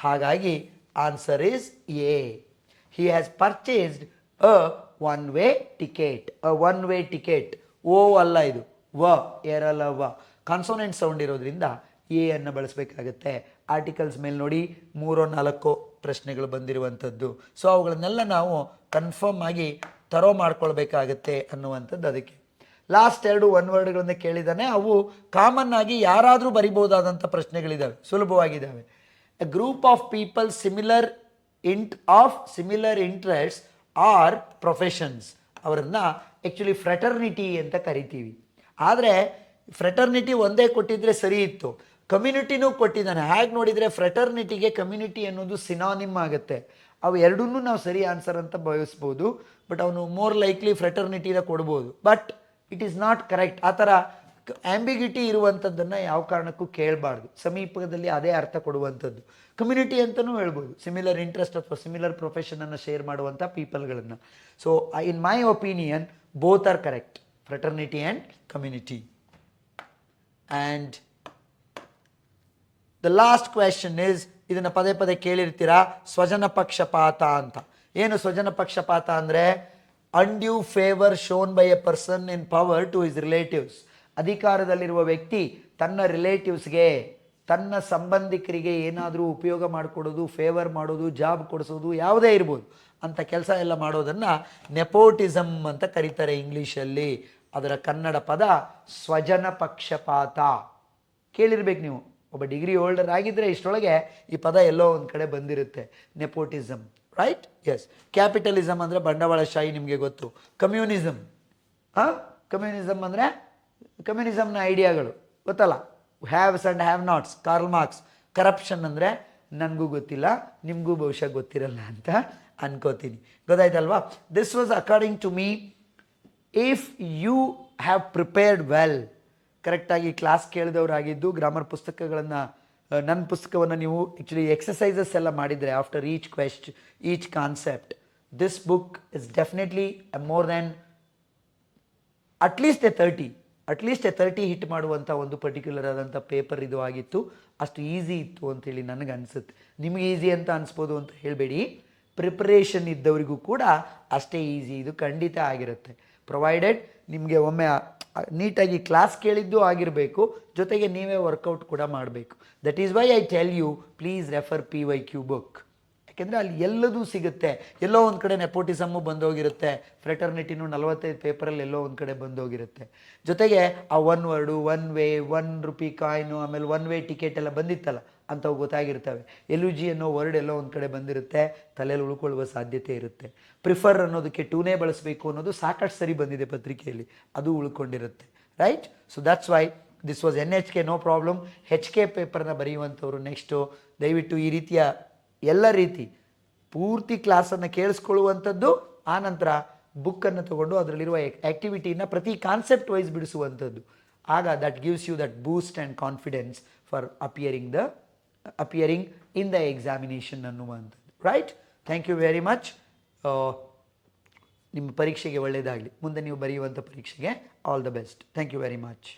ಹಾಗಾಗಿ answer is A. He has purchased a one way ticket. One way ticket. O ಅಲ್ಲ, ಇದು ವ, ಎರಲವ. ಕಾನ್ಸೋನೆಂಟ್ ಸೌಂಡ್ ಇರೋದ್ರಿಂದ ಎ ಅನ್ನು ಬಳಸಬೇಕಾಗತ್ತೆ. ಆರ್ಟಿಕಲ್ಸ್ ಮೇಲೆ ನೋಡಿ 3-4 ಪ್ರಶ್ನೆಗಳು ಬಂದಿರುವಂಥದ್ದು. ಸೊ ಅವುಗಳನ್ನೆಲ್ಲ ನಾವು ಕನ್ಫರ್ಮ್ ಆಗಿ ತರೋ ಮಾಡ್ಕೊಳ್ಬೇಕಾಗತ್ತೆ ಅನ್ನುವಂಥದ್ದು. ಅದಕ್ಕೆ ಲಾಸ್ಟ್ 2 ಒನ್ ವರ್ಡ್ಗಳನ್ನ ಕೇಳಿದಾನೆ. ಅವು ಕಾಮನ್ ಆಗಿ ಯಾರಾದರೂ ಬರಿಬಹುದಾದಂಥ ಪ್ರಶ್ನೆಗಳಿದ್ದಾವೆ, ಸುಲಭವಾಗಿದ್ದಾವೆ. A group of people similar interest or professions. ಅವರನ್ನು ಆ್ಯಕ್ಚುಲಿ ಫ್ರೆಟರ್ನಿಟಿ ಅಂತ ಕರಿತೀವಿ. ಆದರೆ ಫ್ರೆಟರ್ನಿಟಿ ಒಂದೇ ಕೊಟ್ಟಿದ್ರೆ ಸರಿ ಇತ್ತು, ಕಮ್ಯುನಿಟಿನೂ ಕೊಟ್ಟಿದ್ದಾನೆ. ಹಾಗೆ ನೋಡಿದರೆ ಫ್ರೆಟರ್ನಿಟಿಗೆ ಕಮ್ಯುನಿಟಿ ಅನ್ನೋದು ಸಿನಾನಿಮ್ ಆಗುತ್ತೆ. ಅವು ಎರಡನ್ನೂ ನಾವು ಸರಿ ಆನ್ಸರ್ ಅಂತ ಭಾವಿಸ್ಬೋದು. ಬಟ್ ಅವನು ಮೋರ್ ಲೈಕ್ಲಿ ಫ್ರೆಟರ್ನಿಟಿನ ಕೊಡ್ಬೋದು. But it is not correct. ಆ ಥರ ಆಂಬಿಗ್ಯುಟಿ ಇರುವಂಥದ್ದನ್ನು ಯಾವ ಕಾರಣಕ್ಕೂ ಕೇಳಬಾರ್ದು. ಸಮೀಪದಲ್ಲಿ ಅದೇ ಅರ್ಥ ಕೊಡುವಂಥದ್ದು. ಕಮ್ಯುನಿಟಿ ಅಂತಲೂ ಹೇಳ್ಬೋದು, ಸಿಮಿಲರ್ ಇಂಟ್ರೆಸ್ಟ್ ಅಥವಾ ಸಿಮಿಲರ್ ಪ್ರೊಫೆಷನನ್ನು ಶೇರ್ ಮಾಡುವಂಥ ಪೀಪಲ್ಗಳನ್ನು. So in my opinion both are correct, fraternity and community. And the last question is, ಇದನ್ನು ಪದೇ ಪದೇ ಕೇಳಿರ್ತೀರಾ, ಸ್ವಜನ ಪಕ್ಷಪಾತ ಅಂತ. ಏನು ಸ್ವಜನ ಪಕ್ಷಪಾತ ಅಂದರೆ undue favour shown by a person in power to his relatives. ಅಧಿಕಾರದಲ್ಲಿರುವ ವ್ಯಕ್ತಿ ತನ್ನ ರಿಲೇಟಿವ್ಸ್ಗೆ, ತನ್ನ ಸಂಬಂಧಿಕರಿಗೆ ಏನಾದರೂ ಉಪಯೋಗ ಮಾಡಿಕೊಡೋದು, ಫೇವರ್ ಮಾಡೋದು, ಜಾಬ್ ಕೊಡಿಸೋದು, ಯಾವುದೇ ಇರ್ಬೋದು, ಅಂಥ ಕೆಲಸ ಎಲ್ಲ ಮಾಡೋದನ್ನು ನೆಪೋಟಿಸಮ್ ಅಂತ ಕರೀತಾರೆ ಇಂಗ್ಲೀಷಲ್ಲಿ. ಅದರ ಕನ್ನಡ ಪದ ಸ್ವಜನ ಪಕ್ಷಪಾತ. ಕೇಳಿರ್ಬೇಕು ನೀವು, ಒಬ್ಬ ಡಿಗ್ರಿ ಹೋಲ್ಡರ್ ಆಗಿದ್ದರೆ ಇಷ್ಟರೊಳಗೆ ಈ ಪದ ಎಲ್ಲೋ ಒಂದು ಕಡೆ ಬಂದಿರುತ್ತೆ, ನೆಪೋಟಿಸಮ್. ರೈಟ್? ಎಸ್. ಕ್ಯಾಪಿಟಲಿಸಮ್ ಅಂದರೆ ಬಂಡವಾಳಶಾಹಿ, ನಿಮಗೆ ಗೊತ್ತು. ಕಮ್ಯುನಿಸಮ್, ಕಮ್ಯುನಿಸಮ್ ಅಂದರೆ ಕಮ್ಯುನಿಸಮ್ನ ಐಡಿಯಾಗಳು ಗೊತ್ತಲ್ಲ, haves and have nots, Karl Marx. Corruption ಅಂದರೆ ನನಗೂ ಗೊತ್ತಿಲ್ಲ, ನಿಮಗೂ ಬಹುಶಃ ಗೊತ್ತಿರಲ್ಲ ಅಂತ ಅನ್ಕೋತೀನಿ. ಗೊತ್ತಾಯ್ತಲ್ವಾ? This was according to me. If you have prepared well, ಕರೆಕ್ಟಾಗಿ ಕ್ಲಾಸ್ ಕೇಳಿದವರಾಗಿದ್ದು ಗ್ರಾಮರ್ ಪುಸ್ತಕಗಳನ್ನು, ನನ್ನ ಪುಸ್ತಕವನ್ನು ನೀವು ಆ್ಯಕ್ಚುಲಿ ಎಕ್ಸಸೈಸಸ್ ಎಲ್ಲ ಮಾಡಿದರೆ after each concept, this book is definitely more than at least a 30 hit ಮಾಡುವಂಥ ಒಂದು ಪರ್ಟಿಕ್ಯುಲರ್ ಆದಂಥ ಪೇಪರ್ ಇದು ಆಗಿತ್ತು. ಅಷ್ಟು ಈಸಿ ಇತ್ತು ಅಂತೇಳಿ ನನಗೆ ಅನಿಸುತ್ತೆ. ನಿಮಗೆ ಈಸಿ ಅಂತ ಅನಿಸ್ಬೋದು ಅಂತ ಹೇಳಬೇಡಿ, ಪ್ರಿಪ್ರೇಷನ್ ಇದ್ದವರಿಗೂ ಕೂಡ ಅಷ್ಟೇ ಈಸಿ ಇದು ಖಂಡಿತ ಆಗಿರುತ್ತೆ. ಪ್ರೊವೈಡೆಡ್ ನಿಮಗೆ ಒಮ್ಮೆ ನೀಟಾಗಿ ಕ್ಲಾಸ್ ಕೇಳಿದ್ದು ಆಗಿರಬೇಕು, ಜೊತೆಗೆ ನೀವೇ ವರ್ಕೌಟ್ ಕೂಡ ಮಾಡಬೇಕು. That is why I tell you, please refer PYQ book. ಯಾಕೆಂದರೆ ಅಲ್ಲಿ ಎಲ್ಲದೂ ಸಿಗುತ್ತೆ. ಎಲ್ಲೋ ಒಂದು ಕಡೆ ನೆಪೋಟಿಸಮ್ಮು ಬಂದೋಗಿರುತ್ತೆ, ಫ್ರೆಟರ್ನಿಟಿನೂ 45 ಪೇಪರಲ್ಲಿ ಎಲ್ಲೋ ಒಂದು ಕಡೆ ಬಂದೋಗಿರುತ್ತೆ. ಜೊತೆಗೆ ಆ one word, one way, ₹1 coin, ಆಮೇಲೆ ಒನ್ ವೇ ಟಿಕೆಟ್ ಎಲ್ಲ ಬಂದಿತ್ತಲ್ಲ, ಅಂಥವು ಗೊತ್ತಾಗಿರ್ತವೆ. LUG ಅನ್ನೋ ವರ್ಡ್ ಎಲ್ಲೋ ಒಂದು ಕಡೆ ಬಂದಿರುತ್ತೆ, ತಲೆಯಲ್ಲಿ ಉಳ್ಕೊಳ್ಳುವ ಸಾಧ್ಯತೆ ಇರುತ್ತೆ. ಪ್ರಿಫರ್ ಅನ್ನೋದಕ್ಕೆ ಟೂನೇ ಬಳಸಬೇಕು ಅನ್ನೋದು ಸಾಕಷ್ಟು ಸರಿ ಬಂದಿದೆ ಪತ್ರಿಕೆಯಲ್ಲಿ, ಅದು ಉಳ್ಕೊಂಡಿರುತ್ತೆ. Right? So that's why this was NHK, no problem. HK ಪೇಪರ್ನ ಬರೆಯುವಂಥವ್ರು ನೆಕ್ಸ್ಟು ದಯವಿಟ್ಟು ಈ ರೀತಿಯ ಎಲ್ಲ ರೀತಿ ಪೂರ್ತಿ ಕ್ಲಾಸನ್ನು ಕೇಳಿಸ್ಕೊಳ್ಳುವಂಥದ್ದು, ಆನಂತರ ಬುಕ್ಕನ್ನು ತೊಗೊಂಡು ಅದರಲ್ಲಿರುವ ಆ್ಯಕ್ಟಿವಿಟಿನ ಪ್ರತಿ ಕಾನ್ಸೆಪ್ಟ್ ವೈಸ್ ಬಿಡಿಸುವಂಥದ್ದು. ಆಗ that gives you that boost and confidence for appearing in the examination ಅನ್ನುವಂಥದ್ದು. Right? Thank you very much. ನಿಮ್ಮ ಪರೀಕ್ಷೆಗೆ ಒಳ್ಳೆಯದಾಗಲಿ. ಮುಂದೆ ನೀವು ಬರೆಯುವಂಥ ಪರೀಕ್ಷೆಗೆ all the best. Thank you very much.